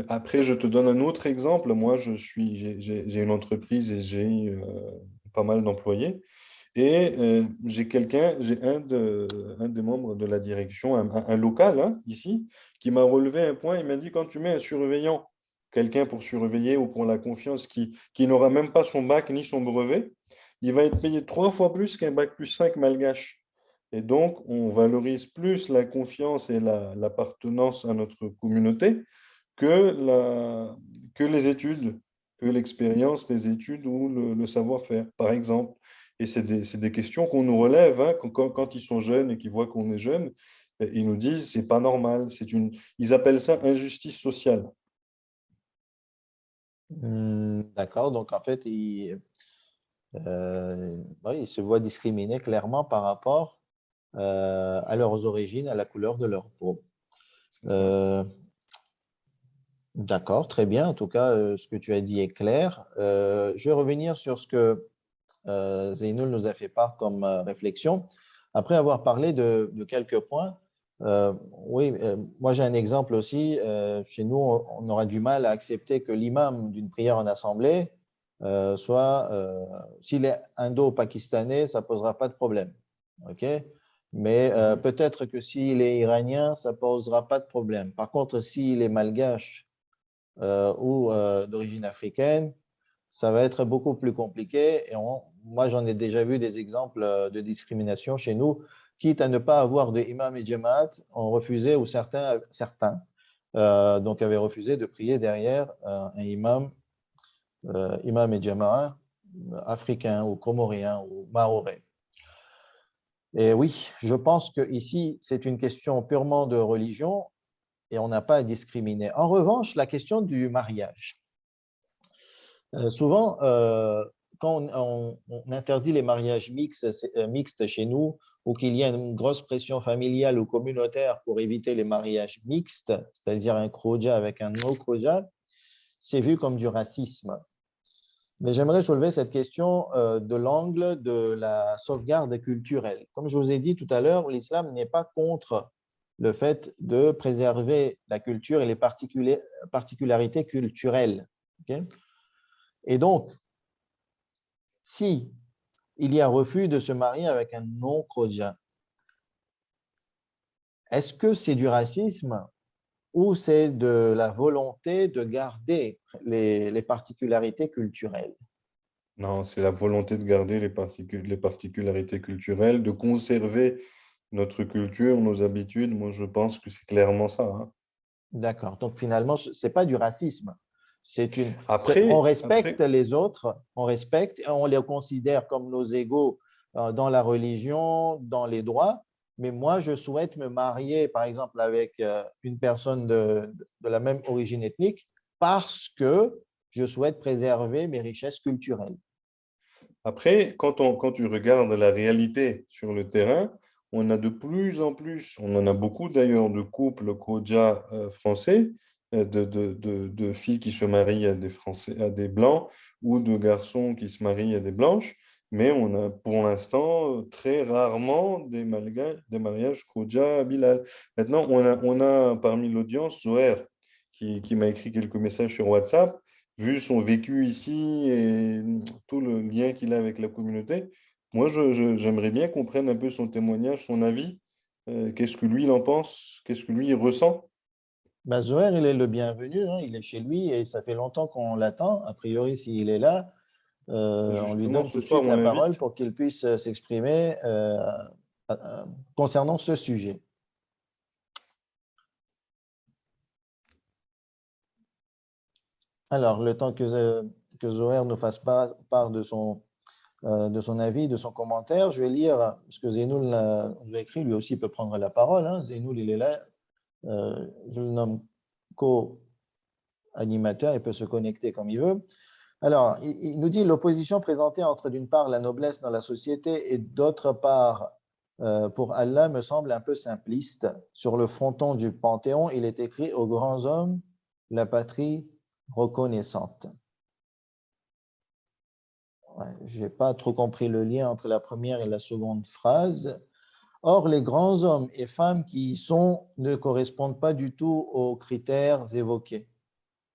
B: Après, je te donne un autre exemple. Moi, j'ai une entreprise et j'ai pas mal d'employés. Et un des membres de la direction, un local, hein, ici, qui m'a relevé un point. Il m'a dit, quand tu mets un surveillant, quelqu'un pour surveiller ou pour la confiance, qui n'aura même pas son bac ni son brevet, il va être payé 3 fois plus qu'un bac plus 5 malgache. Et donc, on valorise plus la confiance et l'appartenance à notre communauté que, que les études, que l'expérience, les études ou le savoir-faire, par exemple. Et c'est des questions qu'on nous relève, hein, quand ils sont jeunes et qu'ils voient qu'on est jeune, ils nous disent c'est pas normal. Ils appellent ça injustice sociale.
A: D'accord, donc en fait, oui, ils se voient discriminés clairement par rapport à leurs origines, à la couleur de leur peau.
B: C'est ça.
A: Euh, d'accord, très bien. En tout cas, ce que tu as dit est clair. Je vais revenir sur ce que Zeynoul nous a fait part comme réflexion. Après avoir parlé de quelques points, oui, moi j'ai un exemple aussi. Chez nous, on aura du mal à accepter que l'imam d'une prière en assemblée s'il est indo-pakistanais, ça ne posera pas de problème. OK? Mais
B: Mhm.
A: peut-être que s'il est iranien, ça ne posera pas de problème. Par contre, s'il est malgache ou d'origine africaine, ça va être beaucoup plus compliqué. Et moi, j'en ai déjà vu des exemples de discrimination chez nous. Quitte à ne pas avoir de imam et jamaat, on refusait, ou certains donc avaient refusé de prier derrière un imam et jamaat africain ou comorien ou mahorais. Et oui, je pense que ici, c'est une question purement de religion et on n'a pas à discriminer. En revanche, la question du mariage. Souvent, quand on interdit les mariages mixtes chez nous, ou qu'il y a une grosse pression familiale ou communautaire pour éviter les mariages mixtes, c'est-à-dire un croja avec un no croja, c'est vu comme du racisme. Mais j'aimerais soulever cette question de l'angle de la sauvegarde culturelle. Comme je vous ai dit tout à l'heure, l'islam n'est pas contre le fait de préserver la culture et les particularités culturelles. Okay. Et donc, si il y a refus de se marier avec un non-croja, est-ce que c'est du racisme ou c'est de la volonté de garder les particularités culturelles?
B: Non, c'est la volonté de garder les particularités culturelles, de conserver notre culture, nos habitudes. Moi, je pense que c'est clairement ça, hein.
A: D'accord. Donc finalement, ce n'est pas du racisme. On respecte
B: Après,
A: les autres, on respecte, on les considère comme nos égaux dans la religion, dans les droits. Mais moi, je souhaite me marier, par exemple, avec une personne de la même origine ethnique parce que je souhaite préserver mes richesses culturelles.
B: quand tu regardes la réalité sur le terrain, on a de plus en plus, on en a beaucoup d'ailleurs de couples Khoja français, de filles qui se marient à des Français, à des Blancs, ou de garçons qui se marient à des Blanches, mais on a pour l'instant très rarement des mariages Khoja Bilal. Maintenant, on a parmi l'audience Zoher qui m'a écrit quelques messages sur WhatsApp vu son vécu ici et tout le lien qu'il a avec la communauté, moi, j'aimerais bien qu'on prenne un peu son témoignage, son avis. Qu'est-ce que lui, il en pense? Qu'est-ce que lui, il ressent?
A: Ben, Zohar, il est le bienvenu, hein, il est chez lui et ça fait longtemps qu'on l'attend. A priori, s'il est là, on lui
B: Justement,
A: donne
B: ce
A: tout de
B: soir,
A: suite
B: on
A: la parole
B: l'invite.
A: pour qu'il puisse s'exprimer concernant ce sujet. Alors, le temps que Zohar nous fasse part de son avis, de son commentaire, je vais lire ce que Zeynoul nous a écrit. Lui aussi peut prendre la parole. Hein. Zeynoul, il est là. Je le nomme co-animateur, il peut se connecter comme il veut. Alors, il nous dit l'opposition présentée entre d'une part la noblesse dans la société et d'autre part pour Allah me semble un peu simpliste. Sur le fronton du Panthéon, il est écrit aux grands hommes, la patrie reconnaissante. Ouais, je n'ai pas trop compris le lien entre la première et la seconde phrase. Or, les grands hommes et femmes qui y sont ne correspondent pas du tout aux critères évoqués.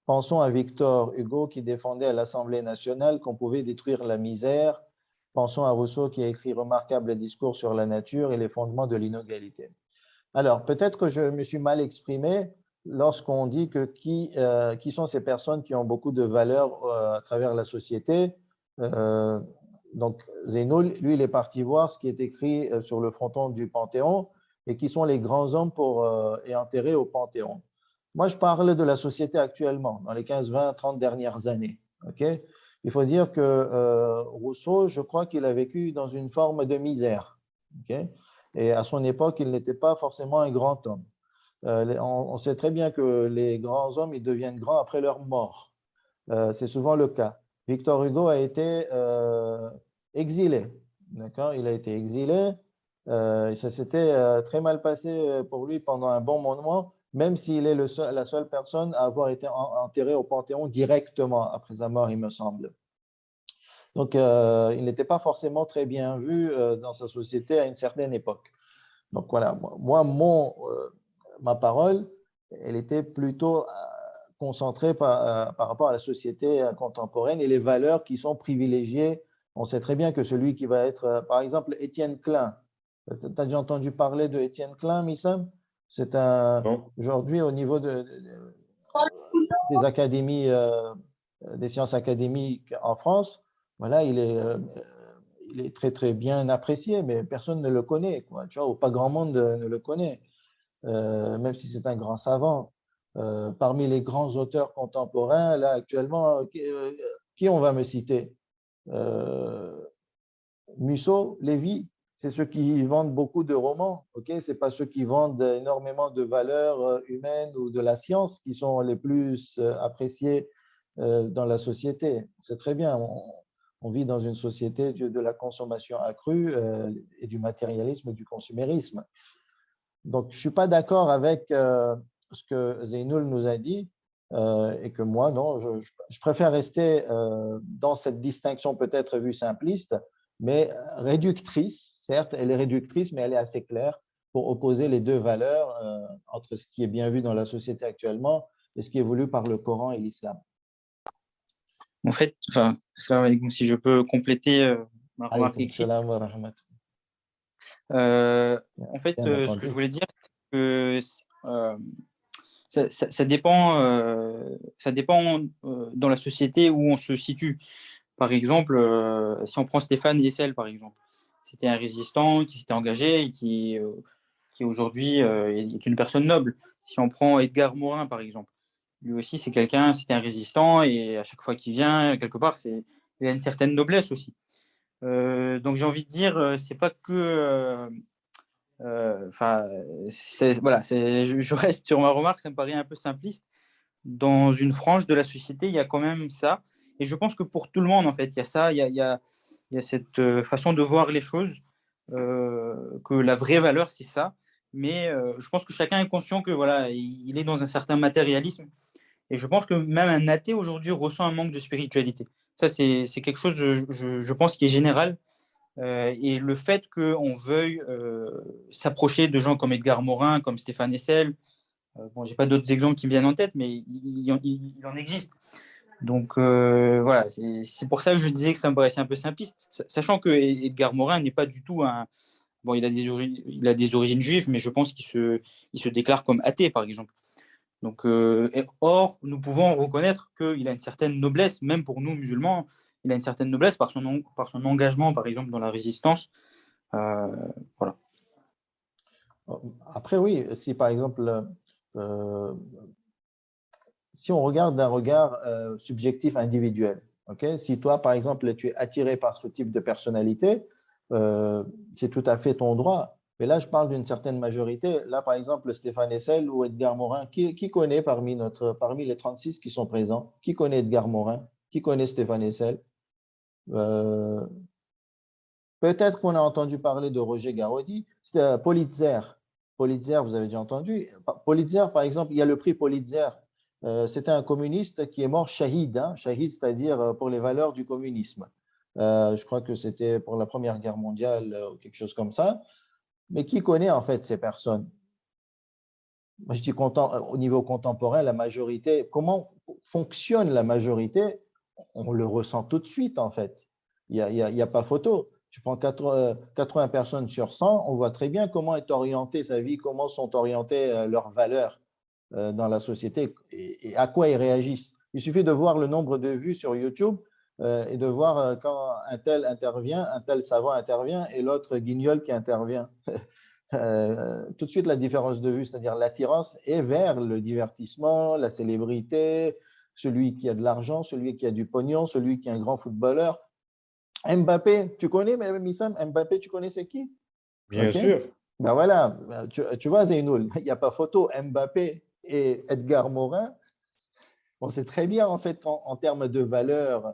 A: Pensons à Victor Hugo qui défendait à l'Assemblée nationale qu'on pouvait détruire la misère. Pensons à Rousseau qui a écrit remarquable discours sur la nature et les fondements de l'inégalité. Alors, peut-être que je me suis mal exprimé lorsqu'on dit que qui sont ces personnes qui ont beaucoup de valeur à travers la société. Donc, Zeynoul, lui, il est parti voir ce qui est écrit sur le fronton du Panthéon et qui sont les grands hommes et enterrés au Panthéon. Moi, je parle de la société actuellement, dans les 15, 20, 30 dernières années. Okay. Il faut dire que Rousseau, je crois qu'il a vécu dans une forme de misère. Okay. Et à son époque, il n'était pas forcément un grand homme. On sait très bien que les grands hommes, ils deviennent grands après leur mort. C'est souvent le cas. Victor Hugo a été exilé. D'accord. Il a été exilé. Ça s'était très mal passé pour lui pendant un bon moment, même s'il est la seule personne à avoir été enterré au Panthéon directement après sa mort, il me semble. Donc, il n'était pas forcément très bien vu dans sa société à une certaine époque. Donc, voilà, moi, ma parole, elle était plutôt concentrée par rapport à la société contemporaine et les valeurs qui sont privilégiées. On sait très bien que celui qui va être, par exemple, Étienne Klein. Tu as déjà entendu parler de Étienne Klein, Missam? C'est aujourd'hui au niveau des académies, des sciences académiques en France. Voilà, il est très, très bien apprécié, mais personne ne le connaît, quoi, tu vois, ou pas grand monde ne le connaît, même si c'est un grand savant. Parmi les grands auteurs contemporains, là, actuellement, qui on va me citer? Musso, Lévy, c'est ceux qui vendent beaucoup de romans, ok? Ce n'est pas ceux qui vendent énormément de valeurs humaines ou de la science qui sont les plus appréciés dans la société. C'est très bien, on vit dans une société de la consommation accrue et du matérialisme et du consumérisme. Donc, je ne suis pas d'accord avec ce que Zeynoul nous a dit et que moi, non, je préfère rester dans cette distinction peut-être vue simpliste, mais réductrice. Certes, elle est réductrice, mais elle est assez claire pour opposer les deux valeurs entre ce qui est bien vu dans la société actuellement et ce qui est voulu par le Coran et l'islam.
C: En fait, si je peux compléter ma remarque écrite. En fait, ce que je voulais dire, c'est que ça dépend dans la société où on se situe. Par exemple, si on prend Stéphane Hessel, par exemple, c'était un résistant qui s'était engagé et qui aujourd'hui est une personne noble. Si on prend Edgar Morin, par exemple, lui aussi, c'était un résistant et à chaque fois qu'il vient, quelque part, il a une certaine noblesse aussi. Donc j'ai envie de dire, c'est pas que voilà, je reste sur ma remarque, ça me paraît un peu simpliste. Dans une frange de la société, il y a quand même ça. Et je pense que pour tout le monde, en fait, il y a ça, il y a cette façon de voir les choses, que la vraie valeur, c'est ça. Mais je pense que chacun est conscient que voilà, il est dans un certain matérialisme. Et je pense que même un athée aujourd'hui ressent un manque de spiritualité. Ça, c'est quelque chose, je pense, qui est général. Et le fait qu'on veuille s'approcher de gens comme Edgar Morin, comme Stéphane Hessel, bon, j'ai pas d'autres exemples qui me viennent en tête, mais il en existe. Donc voilà, c'est pour ça que je disais que ça me paraissait un peu simpliste, sachant que Edgar Morin n'est pas du tout un... Bon, il a des origines juives, mais je pense qu'il se déclare comme athée, par exemple. Donc, or, nous pouvons reconnaître qu'il a une certaine noblesse, même pour nous musulmans, il a une certaine noblesse par son engagement, par exemple, dans la résistance. Voilà.
A: Après, oui, si par exemple, si on regarde d'un regard subjectif individuel, si toi, par exemple, tu es attiré par ce type de personnalité, c'est tout à fait ton droit. Mais là, je parle d'une certaine majorité. Là, par exemple, Stéphane Hessel ou Edgar Morin, qui connaît parmi les 36 qui sont présents, qui connaît Edgar Morin, qui connaît Stéphane Hessel? Peut-être qu'on a entendu parler de Roger Garaudy. C'était Pulitzer. Pulitzer, vous avez déjà entendu. Pulitzer, par exemple, il y a le prix Pulitzer. C'était un communiste qui est mort shahid, shahid, c'est-à-dire pour les valeurs du communisme. Je crois que c'était pour la Première Guerre mondiale ou quelque chose comme ça. Mais qui connaît en fait ces personnes? Moi, je dis au niveau contemporain, la majorité, comment fonctionne la majorité? On le ressent tout de suite en fait. Il n'y a pas photo. Tu prends 80 personnes sur 100, on voit très bien comment est orientée sa vie, comment sont orientées leurs valeurs dans la société et à quoi ils réagissent. Il suffit de voir le nombre de vues sur YouTube et de voir quand un tel intervient, un tel savant intervient et l'autre guignol qui intervient. Tout de suite la différence de vue, c'est-à-dire l'attirance est vers le divertissement, la célébrité, celui qui a de l'argent, celui qui a du pognon, celui qui est un grand footballeur. Mbappé, tu connais, Missam, Mbappé, tu connais c'est qui?
B: Bien sûr.
A: Ben voilà, tu vois, Zeynoul, il n'y a pas photo. Mbappé et Edgar Morin, on sait très bien en fait qu'en termes de valeurs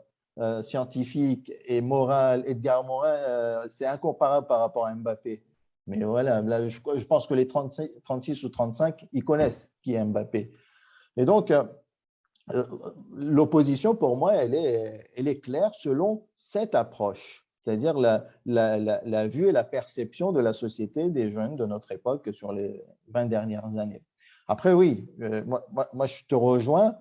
A: scientifiques et morales, Edgar Morin, c'est incomparable par rapport à Mbappé. Mais voilà, là, je pense que les 36 ou 35, ils connaissent qui est Mbappé. Et donc, l'opposition, pour moi, elle est claire selon cette approche, c'est-à-dire la vue et la perception de la société des jeunes de notre époque sur les 20 dernières années. Après, oui, moi, je te rejoins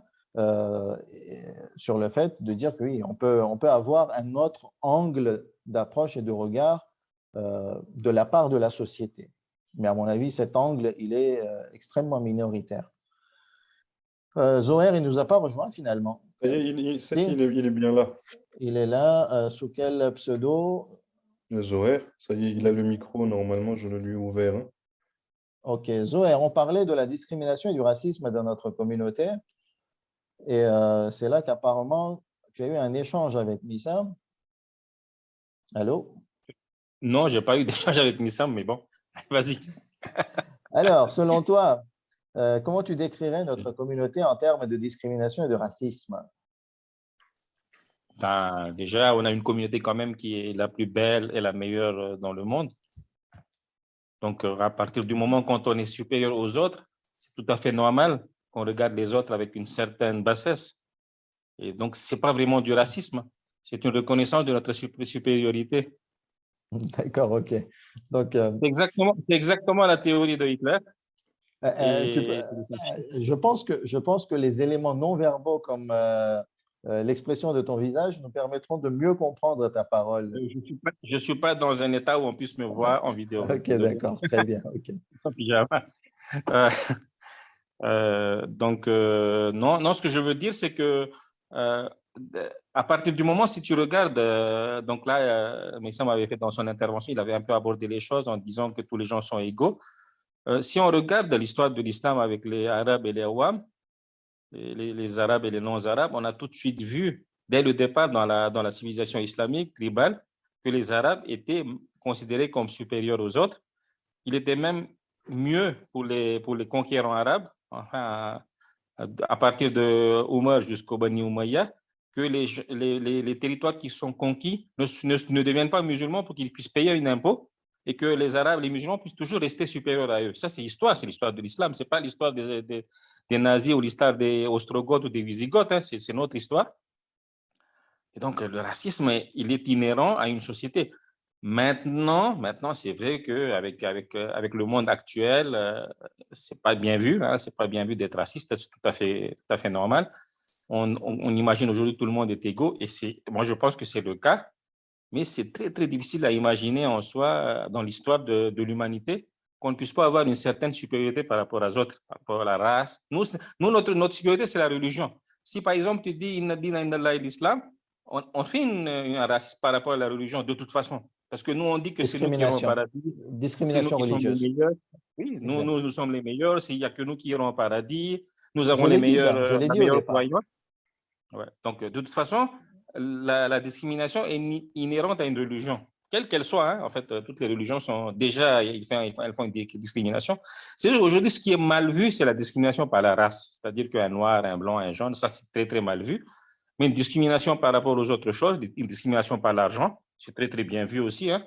A: sur le fait de dire que oui, on peut avoir un autre angle d'approche et de regard de la part de la société. Mais à mon avis, cet angle, il est extrêmement minoritaire. Zoher, il ne nous a pas rejoint finalement.
B: Il est bien là.
A: Il est là. Sous quel pseudo?
B: Zoher, ça y est, il a le micro. Normalement, je le lui ai ouvert.
A: Ok, Zoher, on parlait de la discrimination et du racisme dans notre communauté. Et c'est là qu'apparemment, tu as eu un échange avec Missam. Allô?
D: Non, je n'ai pas eu d'échange avec Missam, mais bon, vas-y.
A: Alors, selon toi, comment tu décrirais notre communauté en termes de discrimination et de racisme?
D: Ben, déjà, on a une communauté quand même qui est la plus belle et la meilleure dans le monde. Donc, à partir du moment quand on est supérieur aux autres, c'est tout à fait normal qu'on regarde les autres avec une certaine bassesse. Et donc, ce n'est pas vraiment du racisme, c'est une reconnaissance de notre supériorité.
A: D'accord, ok. Donc,
D: c'est exactement la théorie de Hitler.
A: Je pense que les éléments non verbaux comme l'expression de ton visage nous permettront de mieux comprendre ta parole.
D: Je ne suis pas dans un état où on puisse me voir en vidéo.
A: Ok, d'accord, très bien. Okay.
D: Donc, non, ce que je veux dire, c'est que à partir du moment, si tu regardes, donc là, Messam avait fait dans son intervention, il avait un peu abordé les choses en disant que tous les gens sont égaux. Si on regarde l'histoire de l'islam avec les Arabes et les Awam, les Arabes et les non-Arabes, on a tout de suite vu, dès le départ dans la civilisation islamique tribale, que les Arabes étaient considérés comme supérieurs aux autres. Il était même mieux pour les conquérants arabes, enfin, à partir de Omar jusqu'au Bani Umayya, que les territoires qui sont conquis ne deviennent pas musulmans pour qu'ils puissent payer un impôt et que les Arabes, les musulmans puissent toujours rester supérieurs à eux. Ça, c'est l'histoire de l'islam. Ce n'est pas l'histoire des nazis ou l'histoire des Ostrogoths ou des Visigoths. Hein. C'est notre histoire. Et donc, le racisme, il est inhérent à une société. Maintenant, c'est vrai qu'avec le monde actuel, c'est pas bien vu. Hein, c'est pas bien vu d'être raciste. C'est tout à fait normal. On imagine aujourd'hui que tout le monde est égaux. Et moi, je pense que c'est le cas. Mais c'est très, très difficile à imaginer en soi, dans l'histoire de l'humanité, qu'on ne puisse pas avoir une certaine supériorité par rapport aux autres, par rapport à la race. Nous notre supériorité, c'est la religion. Si par exemple tu dis Inna dina inda l'islam, on fait un racisme par rapport à la religion de toute façon. Parce que nous, on dit que c'est nous qui irons au paradis. C'est nous
A: Discrimination
D: qui sommes les
A: religieuse.
D: meilleurs. Oui,
A: Exact.
D: nous sommes les meilleurs. Il n'y a que nous qui irons au paradis. Nous
A: Je
D: avons
A: l'ai dit ça, je l'ai
D: la
A: dit au
D: meilleure
A: départ.
D: croyance. Ouais. Donc, de toute façon, la discrimination est inhérente à une religion, quelle qu'elle soit. Hein. En fait, toutes les religions sont déjà, elles font une discrimination. C'est aujourd'hui, ce qui est mal vu, c'est la discrimination par la race. C'est-à-dire qu'un noir, un blanc, un jaune, ça, c'est très, très mal vu. Mais une discrimination par rapport aux autres choses, une discrimination par l'argent, c'est très, très bien vu aussi. Hein.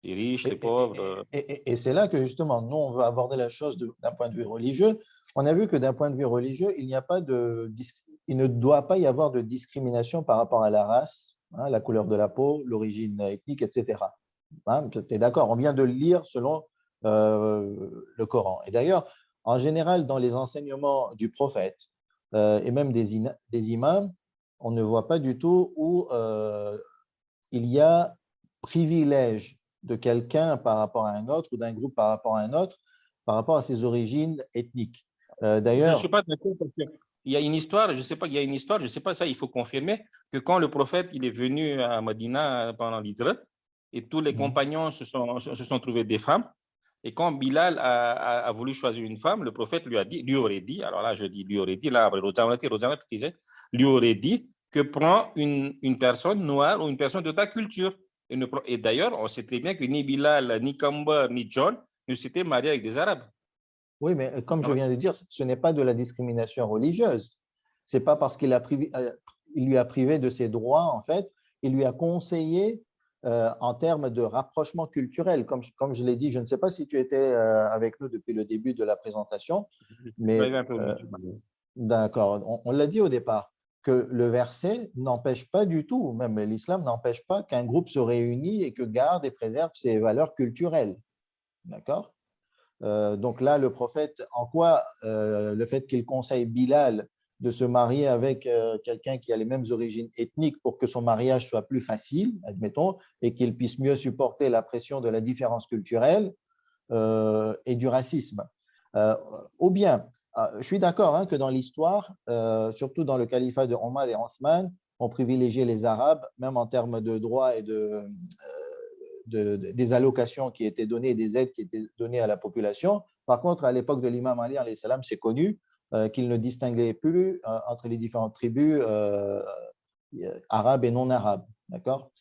D: Les riches, les pauvres.
A: Et c'est là que justement, nous, on veut aborder la chose d'un point de vue religieux. On a vu que d'un point de vue religieux, il ne doit pas y avoir de discrimination par rapport à la race, hein, la couleur de la peau, l'origine ethnique, etc. Hein, tu es d'accord? On vient de le lire selon le Coran. Et d'ailleurs, en général, dans les enseignements du prophète et même des imams, on ne voit pas du tout où il y a privilège de quelqu'un par rapport à un autre ou d'un groupe par rapport à un autre, par rapport à ses origines ethniques.
D: Je ne suis pas d'accord parce qu'il y a une histoire, je ne sais pas, il y a une histoire, je ne sais pas ça, il faut confirmer, que quand le prophète il est venu à Medina pendant l'Hijrat, et tous les compagnons se sont trouvés des femmes, et quand Bilal a voulu choisir une femme, le prophète lui aurait dit, alors là je dis lui aurait dit, là après Rosanna disait, lui aurait dit que prends une personne noire ou une personne de ta culture. Et d'ailleurs, on sait très bien que ni Bilal, ni Kamba, ni John ne s'étaient mariés avec des Arabes.
A: Oui, mais comme je viens de dire, ce n'est pas de la discrimination religieuse. Ce n'est pas parce qu'il lui a privé de ses droits, en fait, il lui a conseillé en termes de rapprochement culturel. Comme je l'ai dit, je ne sais pas si tu étais avec nous depuis le début de la présentation, mais d'accord, on l'a dit au départ, que le verset n'empêche pas du tout, même l'islam n'empêche pas qu'un groupe se réunisse et que garde et préserve ses valeurs culturelles. D'accord? Donc là, le prophète, en quoi le fait qu'il conseille Bilal de se marier avec quelqu'un qui a les mêmes origines ethniques pour que son mariage soit plus facile, admettons, et qu'il puisse mieux supporter la pression de la différence culturelle et du racisme. Ou bien, je suis d'accord hein, que dans l'histoire, surtout dans le califat de Omar et Othman, on privilégiait les Arabes, même en termes de droits et des allocations qui étaient données, des aides qui étaient données à la population. Par contre, à l'époque de l'imam Ali, c'est connu qu'il ne distinguait plus entre les différentes tribus arabes et non arabes. D'accord?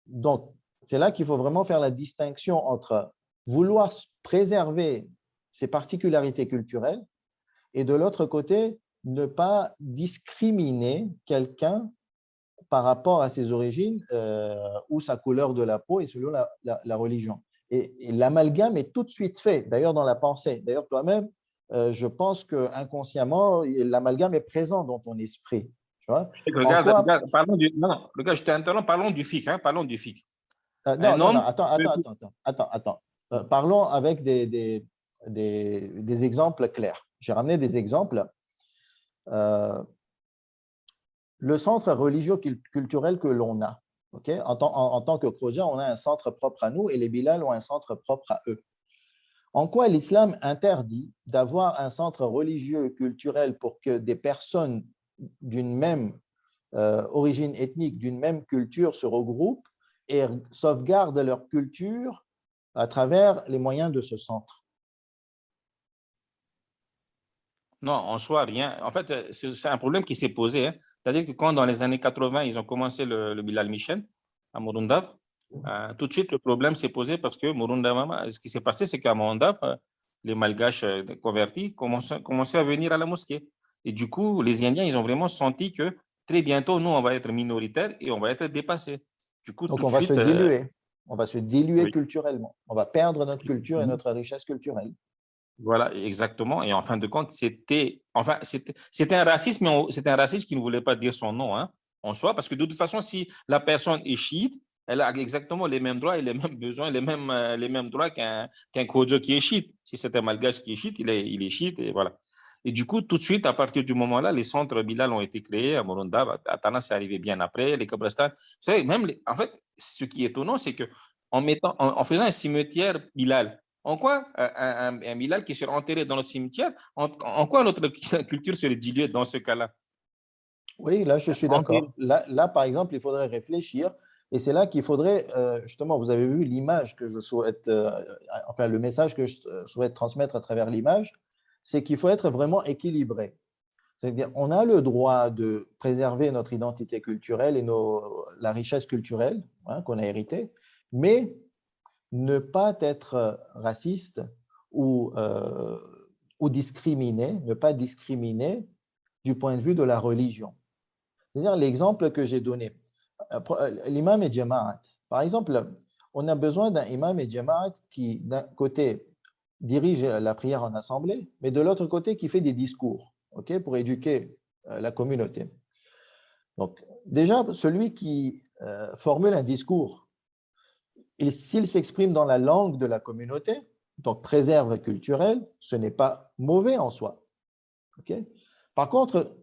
A: Donc, c'est là qu'il faut vraiment faire la distinction entre vouloir préserver ses particularités culturelles et de l'autre côté, ne pas discriminer quelqu'un par rapport à ses origines ou sa couleur de la peau et selon la religion. Et l'amalgame est tout de suite fait, d'ailleurs dans la pensée. D'ailleurs, toi-même, je pense qu'inconsciemment, l'amalgame est présent dans ton esprit. Tu vois?
D: Regarde, parlons du… Non, regarde, je t'interromps, parlons du fiqh. Hein, parlons du fiqh.
A: Non, attends. Parlons avec des exemples clairs. J'ai ramené des exemples. Le centre religieux-culturel que l'on a, okay? En tant que Khoja, on a un centre propre à nous et les Bilal ont un centre propre à eux. En quoi l'islam interdit d'avoir un centre religieux-culturel pour que des personnes d'une même origine ethnique, d'une même culture se regroupent et sauvegardent leur culture à travers les moyens de ce centre?
D: Non, en soi, rien. En fait, c'est un problème qui s'est posé. Hein. C'est-à-dire que quand, dans les années 80, ils ont commencé le Bilal Mission à Morundab, tout de suite, le problème s'est posé parce que Morundab, ce qui s'est passé, c'est qu'à Morundab, les Malgaches convertis commençaient à venir à la mosquée. Et du coup, les Indiens, ils ont vraiment senti que très bientôt, nous, on va être minoritaires et on va être dépassés. Du coup,
A: donc,
D: tout
A: on
D: de
A: va
D: suite,
A: se diluer. On va se diluer
D: oui.
A: Culturellement. On va perdre notre culture et notre richesse culturelle.
D: Voilà, exactement. Et en fin de compte, c'était un racisme, mais c'était un racisme qui ne voulait pas dire son nom hein, en soi, parce que de toute façon, si la personne est chiite, elle a exactement les mêmes droits et les mêmes besoins, les mêmes droits qu'un Kodjo qui est chiite. Si c'est un Malgache qui est chiite, il est chiite, et voilà. Et du coup, tout de suite, à partir du moment-là, les centres Bilal ont été créés à Morondab. À Tana, c'est arrivé bien après, les Kabristan. Vous savez, même en fait, ce qui est étonnant, c'est que en faisant un cimetière Bilal, En quoi un Bilal qui sera enterré dans le cimetière, en quoi notre culture serait diluée dans ce cas-là?
A: Oui, là, je suis d'accord. Là, par exemple, il faudrait réfléchir. Et c'est là qu'il faudrait, justement, vous avez vu l'image que je souhaite, enfin, le message que je souhaite transmettre à travers l'image, c'est qu'il faut être vraiment équilibré. C'est-à-dire, on a le droit de préserver notre identité culturelle et la richesse culturelle qu'on a héritée, mais ne pas être raciste ou, ou discriminer, ne pas discriminer du point de vue de la religion. C'est-à-dire l'exemple que j'ai donné, l'imam et jama'at. Par exemple, on a besoin d'un imam et jama'at qui, d'un côté, dirige la prière en assemblée, mais de l'autre côté, qui fait des discours, pour éduquer la communauté. Donc, déjà, celui qui formule un discours, s'il s'exprime dans la langue de la communauté, donc préserve culturelle, ce n'est pas mauvais en soi. Par contre,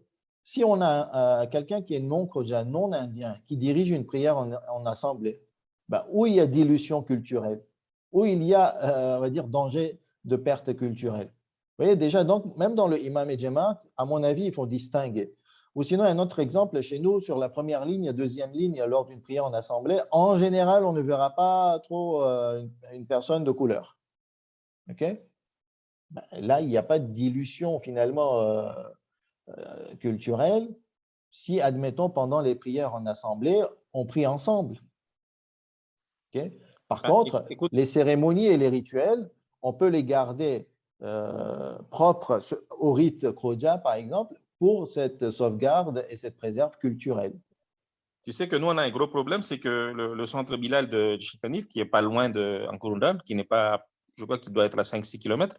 A: si on a quelqu'un qui est non khoja, non indien, qui dirige une prière en assemblée, où il y a dilution culturelle, où il y a, on va dire, danger de perte culturelle. Vous voyez, déjà, donc, même dans le imam et jamaat, à mon avis, il faut distinguer. Ou sinon, un autre exemple, chez nous, sur la première ligne, deuxième ligne, lors d'une prière en assemblée, en général, on ne verra pas trop une personne de couleur. Là, il n'y a pas de dilution, finalement, culturelle si, admettons, pendant les prières en assemblée, on prie ensemble. Par contre,
D: écoute,
A: les cérémonies et les rituels, on peut les garder propres au rite Khoja, par exemple, pour cette sauvegarde et cette préserve culturelle.
D: tu sais que nous, on a un gros problème, c'est que le centre Bilal de Chikanif, qui n'est pas loin de Nkurunda, qui n'est pas, je crois qu'il doit être à 5-6 km,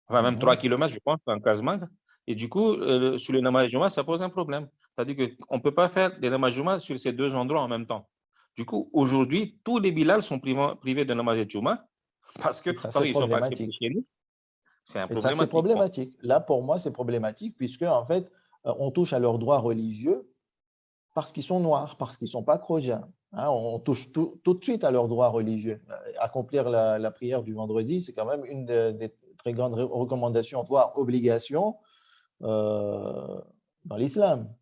D: enfin même 3 km, je pense, en Casamance. Et du coup, sur le namaz Juma, ça pose un problème. C'est-à-dire qu'on ne peut pas faire des namaz Juma sur ces deux endroits en même temps. Du coup, aujourd'hui, tous les Bilal sont privés de namaz Juma parce que,
A: Ça,
D: ils
A: c'est
D: ne sont pas acceptés
A: problématique.
D: chez nous. C'est un
A: Et ça, c'est
D: problématique. Bon.
A: problématique. Là, pour moi, c'est problématique puisque, en fait, on touche à leurs droits religieux parce qu'ils sont noirs, parce qu'ils ne sont pas croja. On touche tout de suite à leurs droits religieux. Accomplir la prière du vendredi, c'est quand même une des très grandes recommandations, voire obligations dans l'islam.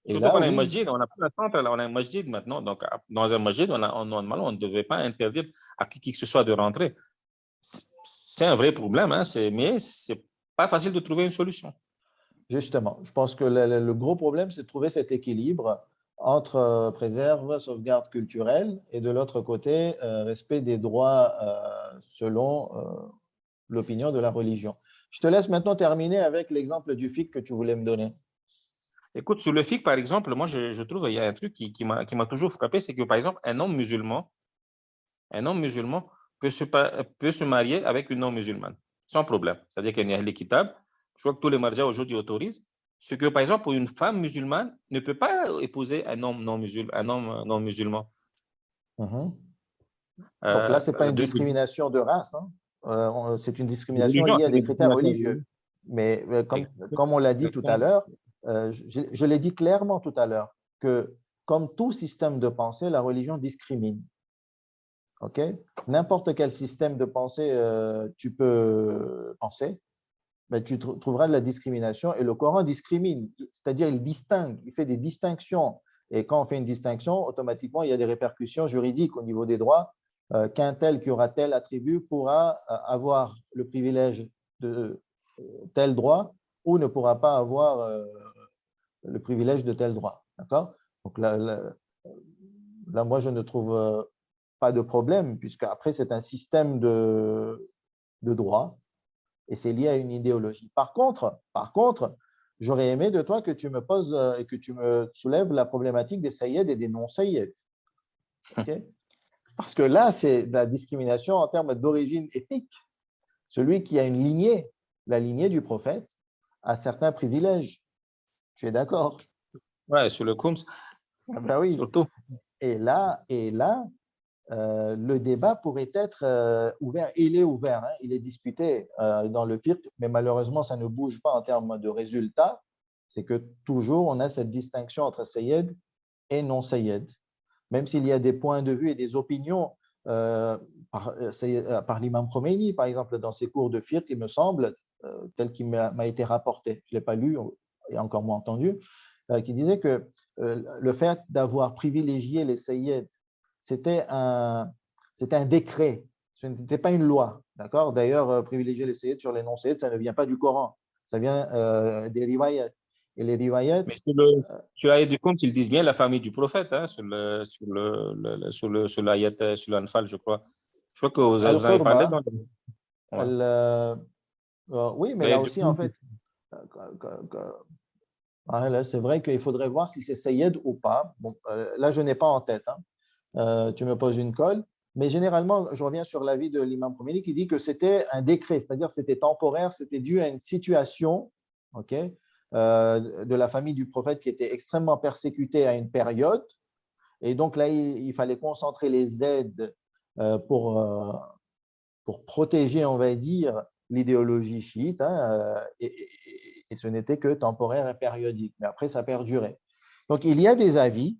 A: Et
D: Surtout
A: là,
D: qu'on a un
A: oui,
D: masjid, on n'a pas un centre, là, on a un masjid maintenant. Donc, dans un masjid, normalement, on ne devait pas interdire à qui que ce soit de rentrer. C'est un vrai problème, hein, mais ce n'est pas facile de trouver une solution.
A: justement, je pense que le gros problème, c'est de trouver cet équilibre entre préserve, sauvegarde culturelle et de l'autre côté, respect des droits selon l'opinion de la religion. Je te laisse maintenant terminer avec l'exemple du fiqh que tu voulais me donner.
D: Écoute, sur le fiqh, par exemple, moi, je trouve qu'il y a un truc qui m'a toujours frappé, c'est que, par exemple, un homme musulman peut se marier avec une non-musulmane, sans problème. C'est-à-dire qu'il y a l'équitable. Je crois que tous les marjas aujourd'hui autorisent. Ce que, par exemple, pour une femme musulmane ne peut pas épouser un homme non-musulman.
A: Donc là, ce n'est pas une
D: De
A: discrimination de race, c'est une discrimination liée à des critères religieux. Mais comme on l'a dit tout à l'heure, je l'ai dit clairement tout à l'heure, que comme tout système de pensée, la religion discrimine. N'importe quel système de pensée tu peux penser, mais tu trouveras de la discrimination et le Coran discrimine, c'est-à-dire il distingue, il fait des distinctions. Et quand on fait une distinction, automatiquement, il y a des répercussions juridiques au niveau des droits. Qu'un tel qui aura tel attribut pourra avoir le privilège de tel droit ou ne pourra pas avoir le privilège de tel droit. D'accord ? Donc là, moi, je ne trouve pas de problème, puisque après, c'est un système de droit et c'est lié à une idéologie. Par contre, j'aurais aimé de toi que tu me poses et que tu me soulèves la problématique des sayyid et des non-sayyid. Parce que là, c'est la discrimination en termes d'origine ethnique. Celui qui a une lignée, la lignée du prophète, a certains privilèges. Tu es d'accord?
D: Ouais, sur le Khums,
A: Ah ben oui.
D: surtout.
A: Et là, le débat pourrait être ouvert. Il est ouvert, il est discuté dans le fiqh, mais malheureusement, ça ne bouge pas en termes de résultats. C'est que toujours, on a cette distinction entre sayyid et non-sayyid. Même s'il y a des points de vue et des opinions par l'imam Khomeini, par exemple, dans ses cours de fiqh, il me semble, tel qu'il m'a été rapporté, je ne l'ai pas lu et encore moins entendu, qui disait que le fait d'avoir privilégié les sayyids, c'était un décret, ce n'était pas une loi. D'accord? D'ailleurs, privilégier les sayyids sur les non-sayyids, ça ne vient pas du Coran, ça vient des riwayat. Et les riwayat,
D: Mais sur l'ayat du compte, ils disent bien la famille du prophète, hein, sur l'ayat, sur l'Anfal, je crois. Je crois que vous avez parlé
A: al-Qurba,
D: dans ouais.
A: oui, mais
D: L'ayat
A: là
D: du
A: aussi, en
D: compte.
A: fait, là, c'est vrai qu'il faudrait voir si c'est Sayyid ou pas. Bon, là, je n'ai pas en tête, hein. Tu me poses une colle. Mais généralement, je reviens sur l'avis de l'imam Khomeini qui dit que c'était un décret, c'est-à-dire c'était temporaire, c'était dû à une situation, ok, de la famille du prophète qui était extrêmement persécutée à une période. Et donc là, il fallait concentrer les aides pour protéger, on va dire, l'idéologie chiite, hein, et ce n'était que temporaire et périodique. Mais après, ça perdurait. Donc, il y a des avis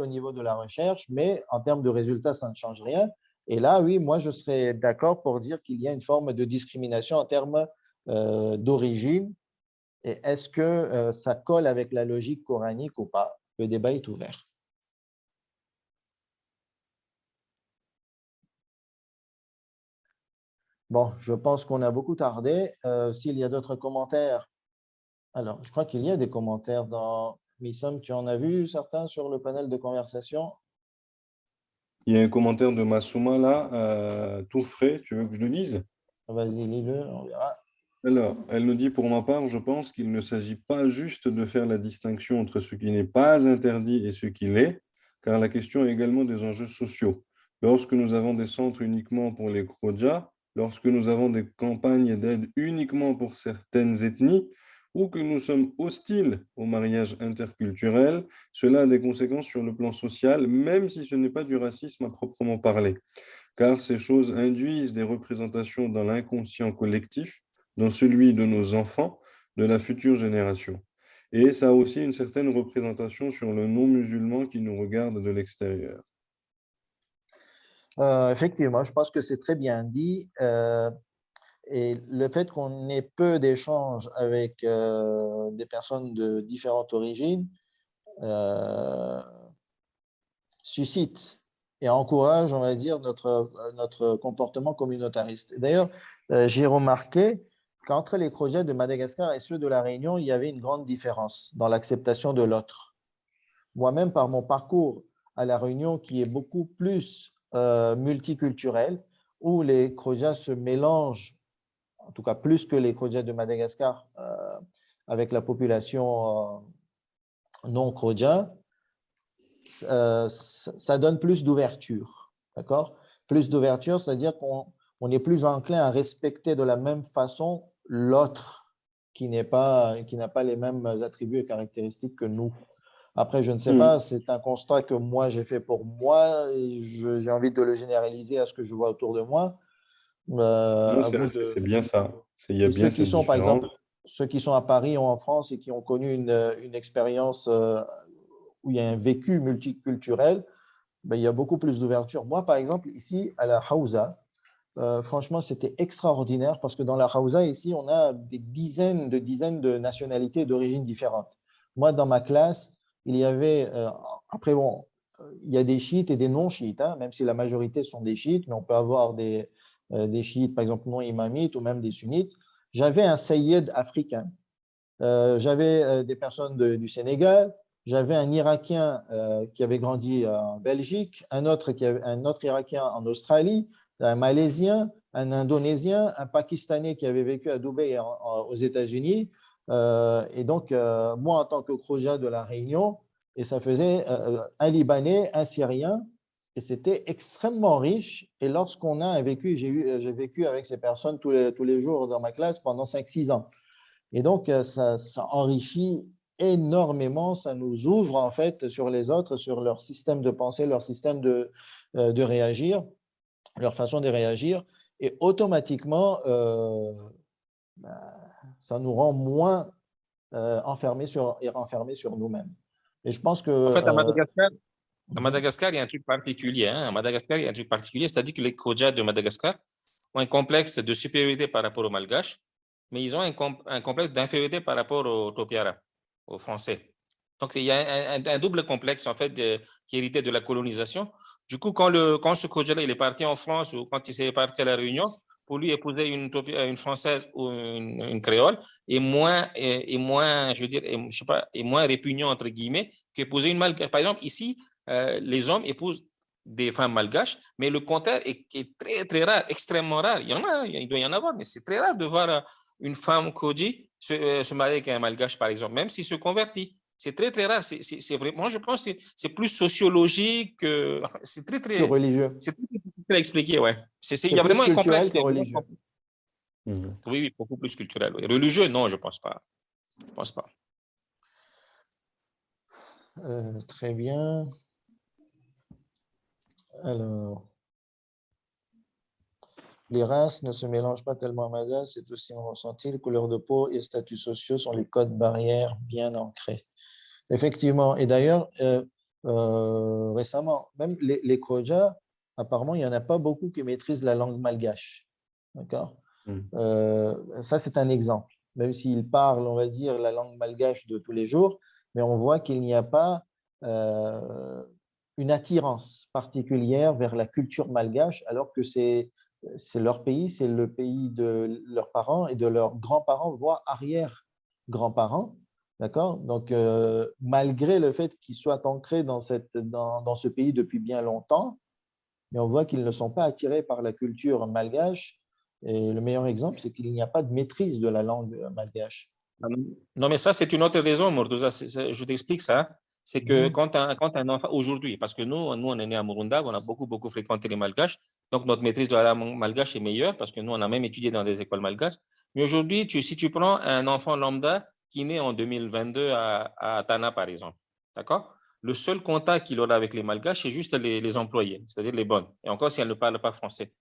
A: au niveau de la recherche, mais en termes de résultats, ça ne change rien. Et là, oui, moi, je serais d'accord pour dire qu'il y a une forme de discrimination en termes d'origine. Et est-ce que ça colle avec la logique coranique ou pas? Le débat est ouvert. Bon, je pense qu'on a beaucoup tardé. S'il y a d'autres commentaires, alors, je crois qu'il y a des commentaires dans Missam. Tu en as vu certains sur le panel de conversation?
B: Il y a un commentaire de Massouma là, tout frais, tu veux que je le lise?
A: Vas-y, lis-le, on verra.
B: Alors, elle nous dit, pour ma part, je pense qu'il ne s'agit pas juste de faire la distinction entre ce qui n'est pas interdit et ce qui l'est, car la question est également des enjeux sociaux. Lorsque nous avons des centres uniquement pour les Khoja, lorsque nous avons des campagnes d'aide uniquement pour certaines ethnies, ou que nous sommes hostiles au mariage interculturel, cela a des conséquences sur le plan social, même si ce n'est pas du racisme à proprement parler, car ces choses induisent des représentations dans l'inconscient collectif, dans celui de nos enfants, de la future génération. Et ça a aussi une certaine représentation sur le non-musulman qui nous regarde de l'extérieur.
A: Effectivement, je pense que c'est très bien dit. Et le fait qu'on ait peu d'échanges avec des personnes de différentes origines suscite et encourage, on va dire, notre comportement communautariste. D'ailleurs, j'ai remarqué qu'entre les projets de Madagascar et ceux de La Réunion, il y avait une grande différence dans l'acceptation de l'autre. Moi-même, par mon parcours à La Réunion, qui est beaucoup plus multiculturel, où les Khojas se mélangent, en tout cas plus que les Khojas de Madagascar, avec la population non Khoja, ça donne plus d'ouverture, d'accord? Plus d'ouverture, c'est-à-dire qu'on est plus enclin à respecter de la même façon l'autre qui n'a pas les mêmes attributs et caractéristiques que nous. Après, je ne sais pas, c'est un constat que moi j'ai fait pour moi et j'ai envie de le généraliser à ce que je vois autour de moi.
B: Non,
A: À vous de...
B: c'est bien ça. Il y a
A: Et ceux
B: bien
A: qui
B: cette
A: sont, par
B: différence.
A: exemple, ceux qui sont à Paris ou en France et qui ont connu une expérience où il y a un vécu multiculturel, ben, il y a beaucoup plus d'ouverture. Moi, par exemple, ici, à la Hausa, franchement, c'était extraordinaire parce que dans la Hausa, ici, on a des dizaines de nationalités d'origine différentes. Moi, dans ma classe, il y avait, après, bon, il y a des chiites et des non-chiites, hein, même si la majorité sont des chiites, mais on peut avoir des chiites, par exemple, non imamites ou même des sunnites. J'avais un sayyid africain. J'avais des personnes du Sénégal, j'avais un Irakien qui avait grandi en Belgique, un autre Irakien en Australie, un Malaisien, un Indonésien, un Pakistanais qui avait vécu à Dubaï aux États-Unis. Et donc, moi, en tant que Khoja de la Réunion, et ça faisait un Libanais, un Syrien, et c'était extrêmement riche. Et lorsqu'on a vécu, j'ai vécu avec ces personnes tous les jours dans ma classe pendant 5-6 ans. Et donc, ça enrichit énormément, ça nous ouvre en fait sur les autres, sur leur système de pensée, leur système de réagir, leur façon de réagir. Et automatiquement, ça nous rend moins enfermés sur nous-mêmes. Et je pense que...
D: En fait, à Madagascar, À Madagascar, il y a un truc particulier. Hein. À Madagascar, il y a un truc particulier, c'est-à-dire que les Khojas de Madagascar ont un complexe de supériorité par rapport aux Malgaches, mais ils ont un complexe d'infériorité par rapport aux Topiara, aux Français. Donc, il y a un double complexe, en fait, qui héritait de la colonisation. Du coup, quand ce Khoja-là, il est parti en France ou quand il s'est parti à La Réunion, pour lui, épouser une Française ou une Créole est moins, je veux dire, je sais pas, est moins répugnant, entre guillemets, qu'épouser une Malgache. Par exemple, ici, les hommes épousent des femmes malgaches, mais le contraire est très, très rare, extrêmement rare. Il y en a, il doit y en avoir, mais c'est très rare de voir une femme Koji se marier avec un malgache, par exemple, même s'il se convertit. C'est très, très rare. C'est vraiment, je pense que c'est plus sociologique. C'est très,
A: Que
D: très,
A: religieux.
D: c'est très difficile à expliquer, ouais. Il y
A: C'est
D: a
A: plus
D: vraiment un complexe
A: culturel que
D: qui est
A: religieux.
B: Mhm.
D: oui, oui, beaucoup plus culturel. Oui. Religieux, non, je pense pas. Je pense pas.
A: Très bien. Alors, les races ne se mélangent pas tellement à Madras, c'est aussi mon ressenti. Les couleurs de peau et statuts sociaux sont les codes barrières bien ancrés. Effectivement. Et d'ailleurs, récemment, même les Khojas, apparemment, il n'y en a pas beaucoup qui maîtrisent la langue malgache. D'accord? Ça, c'est un exemple. Même s'ils parlent, on va dire, la langue malgache de tous les jours, mais on voit qu'il n'y a pas une attirance particulière vers la culture malgache, alors que c'est leur pays, c'est le pays de leurs parents et de leurs grands-parents, voire arrière-grands-parents. D'accord? Donc, malgré le fait qu'ils soient ancrés dans ce pays depuis bien longtemps, mais on voit qu'ils ne sont pas attirés par la culture malgache. Et le meilleur exemple, c'est qu'il n'y a pas de maîtrise de la langue malgache.
D: Non, mais ça, c'est une autre raison, Mordouza. Je t'explique ça. C'est que quand un enfant, aujourd'hui, parce que nous, on est né à Murundag, on a beaucoup, beaucoup fréquenté les Malgaches, donc notre maîtrise de la langue malgache est meilleure parce que nous, on a même étudié dans des écoles malgaches. Mais aujourd'hui, si tu prends un enfant lambda qui est né en 2022 à Tana, par exemple, d'accord? Le seul contact qu'il aura avec les Malgaches, c'est juste les employés, c'est-à-dire les bonnes. Et encore si elles ne parlent pas français.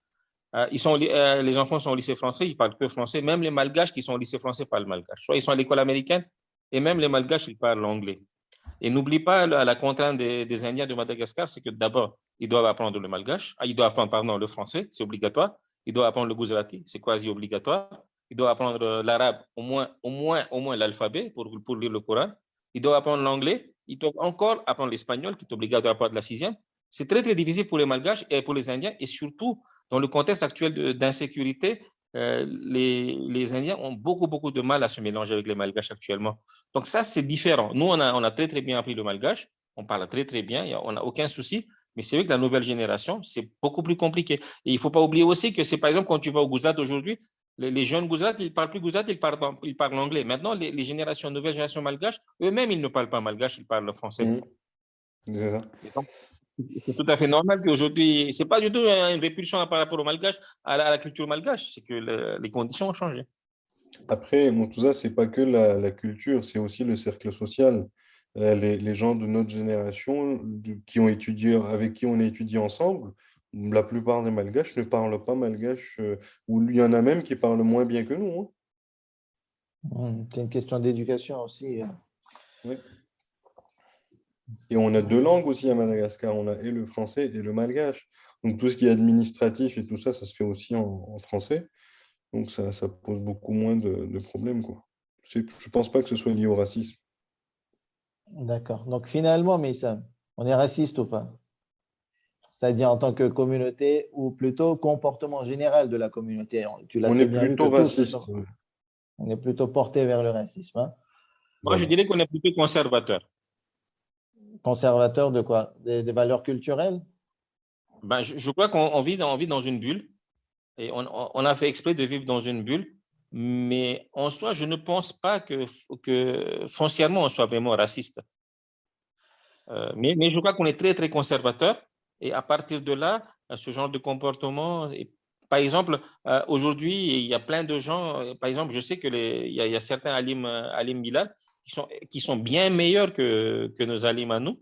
D: Les enfants sont au lycée français, ils parlent que français. Même les malgaches qui sont au lycée français parlent malgache. Soit ils sont à l'école américaine, et même les malgaches, ils parlent anglais. Et n'oublie pas la contrainte des Indiens de Madagascar, c'est que d'abord, ils doivent apprendre le malgache. Ils doivent apprendre, pardon, le français, c'est obligatoire. Ils doivent apprendre le gujarati, c'est quasi obligatoire. Ils doivent apprendre l'arabe, au moins l'alphabet pour lire le Coran. Ils doivent apprendre l'anglais. Ils doivent encore apprendre l'espagnol, qui est obligatoire à partir de la sixième. C'est très, très difficile pour les malgaches et pour les Indiens, et surtout dans le contexte actuel d'insécurité, les Indiens ont beaucoup, beaucoup de mal à se mélanger avec les Malgaches actuellement. Donc ça, c'est différent. Nous, on a très, très bien appris le Malgache. On parle très, très bien. On n'a aucun souci. Mais c'est vrai que la nouvelle génération, c'est beaucoup plus compliqué. Et il ne faut pas oublier aussi que c'est, par exemple, quand tu vas au Gujarat aujourd'hui, les jeunes Gujarat, ils ne parlent plus Gujarat, ils parlent anglais. Maintenant, les générations, nouvelles générations malgaches, eux-mêmes, ils ne parlent pas malgache, ils parlent français.
B: C'est ça.
D: C'est tout à fait normal qu'aujourd'hui, ce n'est pas du tout une répulsion par rapport au malgache, à la culture malgache, c'est que les conditions ont changé.
B: Après, tout ça, c'est pas que la culture, c'est aussi le cercle social. Les gens de notre génération qui ont étudié, avec qui on a étudié ensemble, la plupart des Malgaches ne parlent pas malgache, ou il y en a même qui parlent moins bien que nous.
A: C'est une question d'éducation aussi.
B: Oui. Et on a deux langues aussi à Madagascar, on a et le français et le malgache. Donc tout ce qui est administratif et tout ça, ça se fait aussi en français. Donc ça pose beaucoup moins de problèmes, quoi. Je ne pense pas que ce soit lié au racisme.
A: D'accord. Donc finalement, Meyssam, on est raciste ou pas? C'est-à-dire en tant que communauté ou plutôt comportement général de la communauté. Tu l'as
B: On
A: très
B: est
A: bien vu que
B: plutôt
A: tous
B: raciste.
A: on est plutôt porté vers le racisme. Hein?
D: Moi, je dirais qu'on est plutôt conservateur.
A: Conservateur de quoi? Des valeurs culturelles?
D: Ben, je crois qu'on vit dans une bulle et on a fait exprès de vivre dans une bulle, mais en soi, je ne pense pas que foncièrement on soit vraiment raciste. Mais je crois qu'on est très, très conservateur et à partir de là, ce genre de comportement, par exemple, aujourd'hui, il y a plein de gens, par exemple, je sais que il y a certains Alim Bilal qui sont bien meilleurs que nos Alim à nous,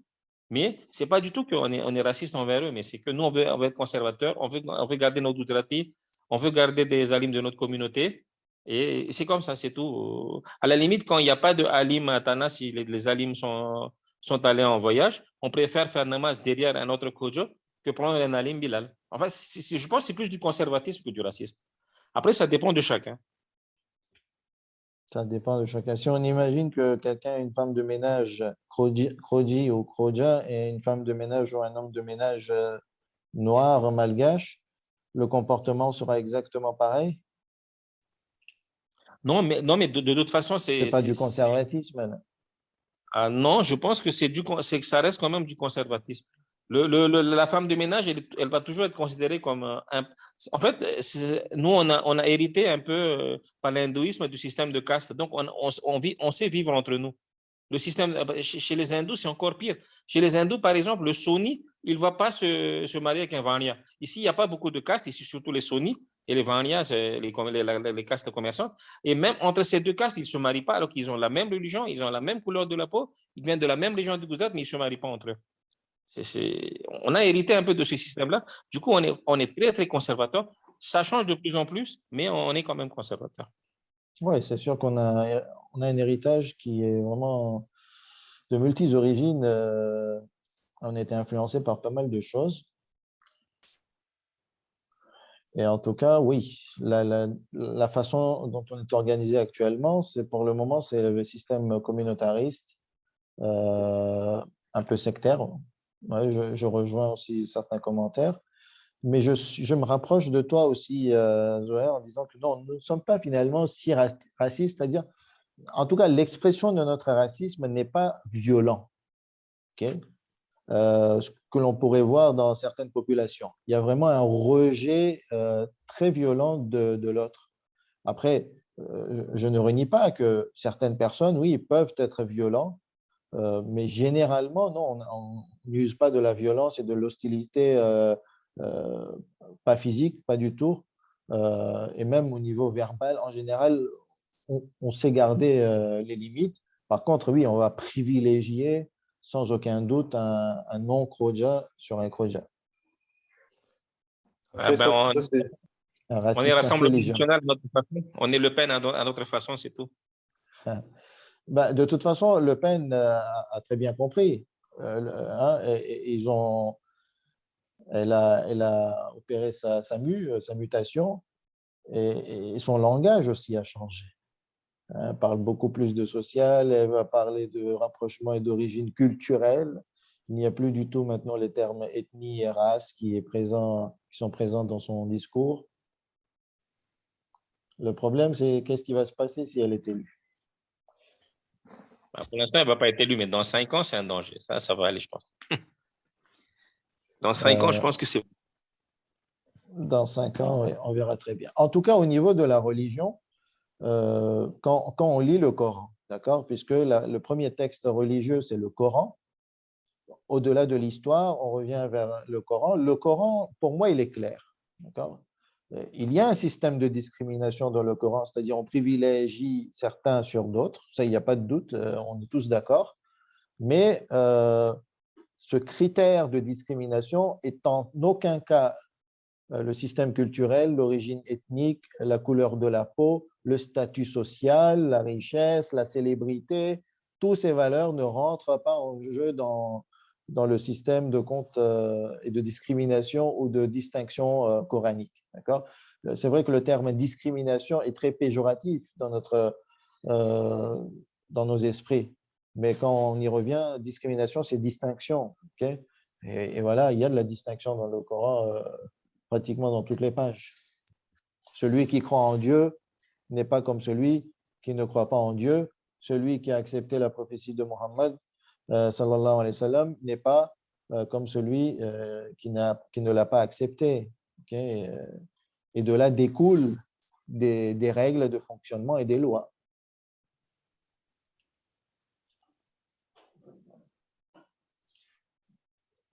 D: mais ce n'est pas du tout qu'on est raciste envers eux, mais c'est que nous, on veut être conservateur, on veut garder nos Gujarati, on veut garder des Alim de notre communauté. Et c'est comme ça, c'est tout. À la limite, quand il n'y a pas de Alim à Tana, si les Alim sont sont allés en voyage, on préfère faire namaz derrière un autre Khoja que prendre un alim Bilal. En fait, je pense que c'est plus du conservatisme que du racisme. Après, ça dépend de chacun.
A: Ça dépend de chacun. Si on imagine que quelqu'un est une femme de ménage Khoji ou Khoja et une femme de ménage ou un homme de ménage noir, malgache, le comportement sera exactement pareil.
D: Non, mais de toute façon,
A: C'est pas du conservatisme, là.
D: Non, je pense que que ça reste quand même du conservatisme. La femme de ménage, elle va toujours être considérée comme En fait, nous, on a hérité un peu par l'hindouisme du système de caste. Donc, on sait vivre entre nous. Le système, chez les hindous, c'est encore pire. Chez les hindous, par exemple, le Soni, il ne va pas se marier avec un Vanya. Ici, il n'y a pas beaucoup de castes, ici, surtout les Soni et les Vanya, c'est les castes commerçantes. Et même entre ces deux castes, ils ne se marient pas alors qu'ils ont la même religion, ils ont la même couleur de la peau, ils viennent de la même région du Gujarat, mais ils ne se marient pas entre eux. On a hérité un peu de ce système-là. Du coup, on est très, très conservateur. Ça change de plus en plus, mais on est quand même conservateur.
A: Oui, c'est sûr on a un héritage qui est vraiment de multiples origines. On a été influencé par pas mal de choses. Et en tout cas, oui, la façon dont on est organisé actuellement, c'est pour le moment, c'est le système communautariste, un peu sectaire. Ouais, je rejoins aussi certains commentaires. Mais je me rapproche de toi aussi, Zoé, en disant que non, nous ne sommes pas finalement si racistes, c'est-à-dire, en tout cas, l'expression de notre racisme n'est pas violent, ok? Ce que l'on pourrait voir dans certaines populations. Il y a vraiment un rejet très violent de l'autre. Après, je ne renie pas que certaines personnes, oui, peuvent être violents, mais généralement, non, on n'use pas de la violence et de l'hostilité, pas physique, pas du tout, et même au niveau verbal, en général, on sait garder les limites. Par contre, oui, on va privilégier sans aucun doute un non-Khoja sur un Khoja.
B: Après,
D: Ben,
A: Un
D: on est
A: raciste
D: Rassemblement
A: intelligent.
D: national de notre façon. On est Le Pen à notre façon, c'est tout.
A: Ben, de toute façon, Le Pen a très bien compris. Elle a opéré sa mutation et son langage aussi a changé. Elle parle beaucoup plus de social, elle va parler de rapprochement et d'origine culturelle. Il n'y a plus du tout maintenant les termes ethnie et race qui sont présents dans son discours. Le problème, c'est qu'est-ce qui va se passer si elle est élue?
D: Ben, pour l'instant, elle ne va pas être élue, mais dans 5 ans, c'est un danger. Ça va aller, je pense. Dans 5 ans, je pense que c'est...
A: Dans 5 ans, oui, on verra très bien. En tout cas, au niveau de la religion, quand on lit le Coran, d'accord, puisque le premier texte religieux, c'est le Coran, au-delà de l'histoire, on revient vers le Coran. Le Coran, pour moi, il est clair. D'accord? Il y a un système de discrimination dans le Coran, c'est-à-dire on privilégie certains sur d'autres, ça, il n'y a pas de doute, on est tous d'accord. Mais ce critère de discrimination est en aucun cas le système culturel, l'origine ethnique, la couleur de la peau, le statut social, la richesse, la célébrité. Toutes ces valeurs ne rentrent pas en jeu dans le système de compte et de discrimination ou de distinction coranique. D'accord? C'est vrai que le terme discrimination est très péjoratif dans nos esprits. Mais quand on y revient, discrimination, c'est distinction. Okay? Et voilà, il y a de la distinction dans le Coran pratiquement dans toutes les pages. Celui qui croit en Dieu n'est pas comme celui qui ne croit pas en Dieu. Celui qui a accepté la prophétie de Mohammed, sallallahu alayhi wa sallam, n'est pas comme celui qui ne l'a pas accepté. Okay? Et de là découlent des règles de fonctionnement et des lois.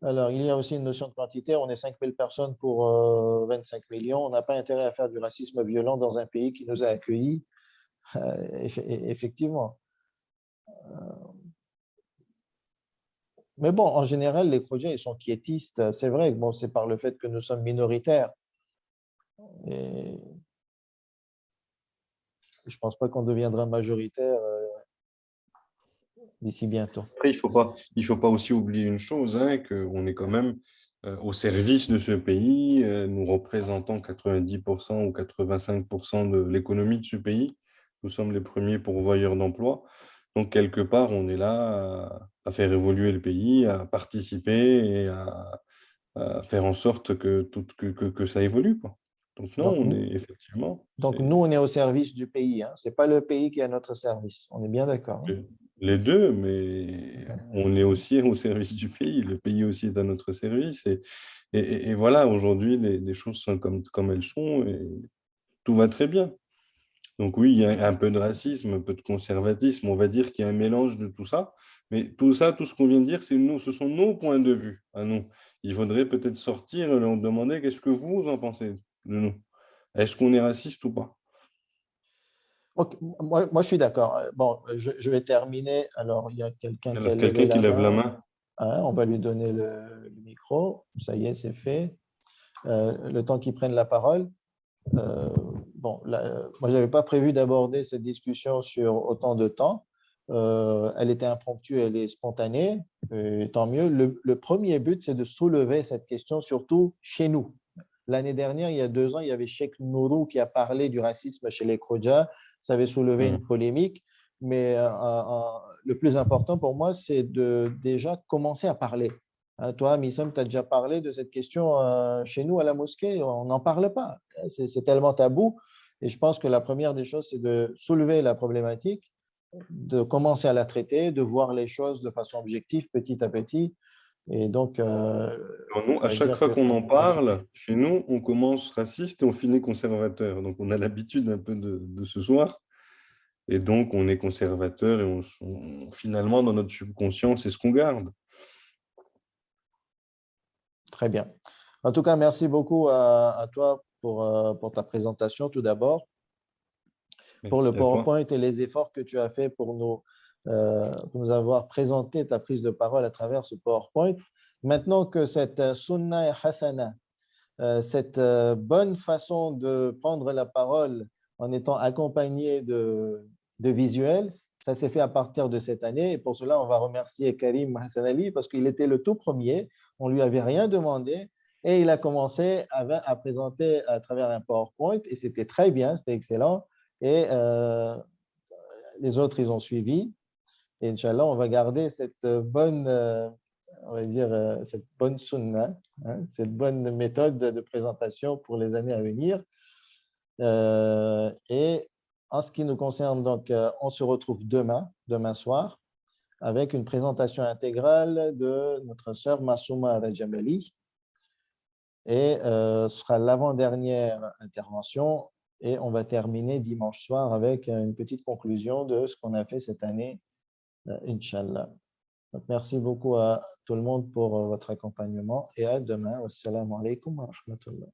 A: Alors, il y a aussi une notion de quantité. On est 5000 personnes pour 25 millions. On n'a pas intérêt à faire du racisme violent dans un pays qui nous a accueillis. Effectivement. Mais bon, en général, les projets, ils sont quiétistes. C'est vrai, bon, c'est par le fait que nous sommes minoritaires. Et je ne pense pas qu'on deviendra majoritaire d'ici bientôt.
B: Après, il faut pas aussi oublier une chose, hein, qu'on est quand même au service de ce pays. Nous représentons 90% ou 85% de l'économie de ce pays. Nous sommes les premiers pourvoyeurs d'emplois. Donc, quelque part, on est là à faire évoluer le pays, à participer et à faire en sorte que ça évolue, quoi. Donc, non,
A: Donc,
B: on est effectivement.
A: donc nous, on est au service du pays. Hein. Ce n'est pas le pays qui est à notre service. On est bien d'accord. Hein.
B: Les deux, mais on est aussi au service du pays. Le pays aussi est à notre service. Et voilà, aujourd'hui, les choses sont comme elles sont et tout va très bien. Donc oui, il y a un peu de racisme, un peu de conservatisme. On va dire qu'il y a un mélange de tout ça. Mais tout ça, tout ce qu'on vient de dire, ce sont nos points de vue à nous. Il faudrait peut-être sortir et leur demander qu'est-ce que vous en pensez de nous. Est-ce qu'on est raciste ou pas?
A: Ok, moi, je suis d'accord. Bon, je vais terminer. Alors, il y a quelqu'un qui a
B: Alors,
A: levé
B: quelqu'un qui
A: la
B: lève la
A: main.
B: main.
A: Hein, on va lui donner le micro. Ça y est, c'est fait. Le temps qu'ils prennent la parole. Euh, bon, moi, je n'avais pas prévu d'aborder cette discussion sur autant de temps. Elle était impromptue, elle est spontanée. Tant mieux. Le premier but, c'est de soulever cette question, surtout chez nous. L'année dernière, il y a 2 ans, il y avait Sheikh Nourou qui a parlé du racisme chez les Khoja. Ça avait soulevé une polémique. Mais le plus important pour moi, c'est de déjà commencer à parler. Hein, toi, Missam, tu as déjà parlé de cette question chez nous à la mosquée. On n'en parle pas. C'est tellement tabou. Et je pense que la première des choses, c'est de soulever la problématique, de commencer à la traiter, de voir les choses de façon objective, petit à petit. Et donc,
B: Nous,
A: on
B: à
A: va
B: chaque
A: dire
B: fois
A: que
B: qu'on en parle, chez nous, on commence raciste et on finit conservateur. Donc, on a l'habitude un peu de ce soir. Et donc, on est conservateur et finalement, dans notre subconscient, c'est ce qu'on garde.
A: très bien. En tout cas, merci beaucoup à toi pour ta présentation tout d'abord, pour le
B: Merci à toi.
A: PowerPoint et les efforts que tu as fait pour nous avoir présenté ta prise de parole à travers ce PowerPoint. Maintenant que cette sunna et hasana, cette bonne façon de prendre la parole en étant accompagné de visuels, ça s'est fait à partir de cette année. Et pour cela, on va remercier Karim Hassan Ali parce qu'il était le tout premier. On ne lui avait rien demandé et il a commencé à présenter à travers un PowerPoint et c'était très bien, c'était excellent. Et les autres, ils ont suivi. Et Inch'Allah, on va garder cette bonne, on va dire, cette bonne sunna, hein, cette bonne méthode de présentation pour les années à venir. Et en ce qui nous concerne, donc, on se retrouve demain soir, avec une présentation intégrale de notre sœur Massouma Rajabali. Et ce sera l'avant-dernière intervention. Et on va terminer dimanche soir avec une petite conclusion de ce qu'on a fait cette année, Inch'Allah. Donc, merci beaucoup à tout le monde pour votre accompagnement et à demain. Wassalamu alaikum wa rahmatullah.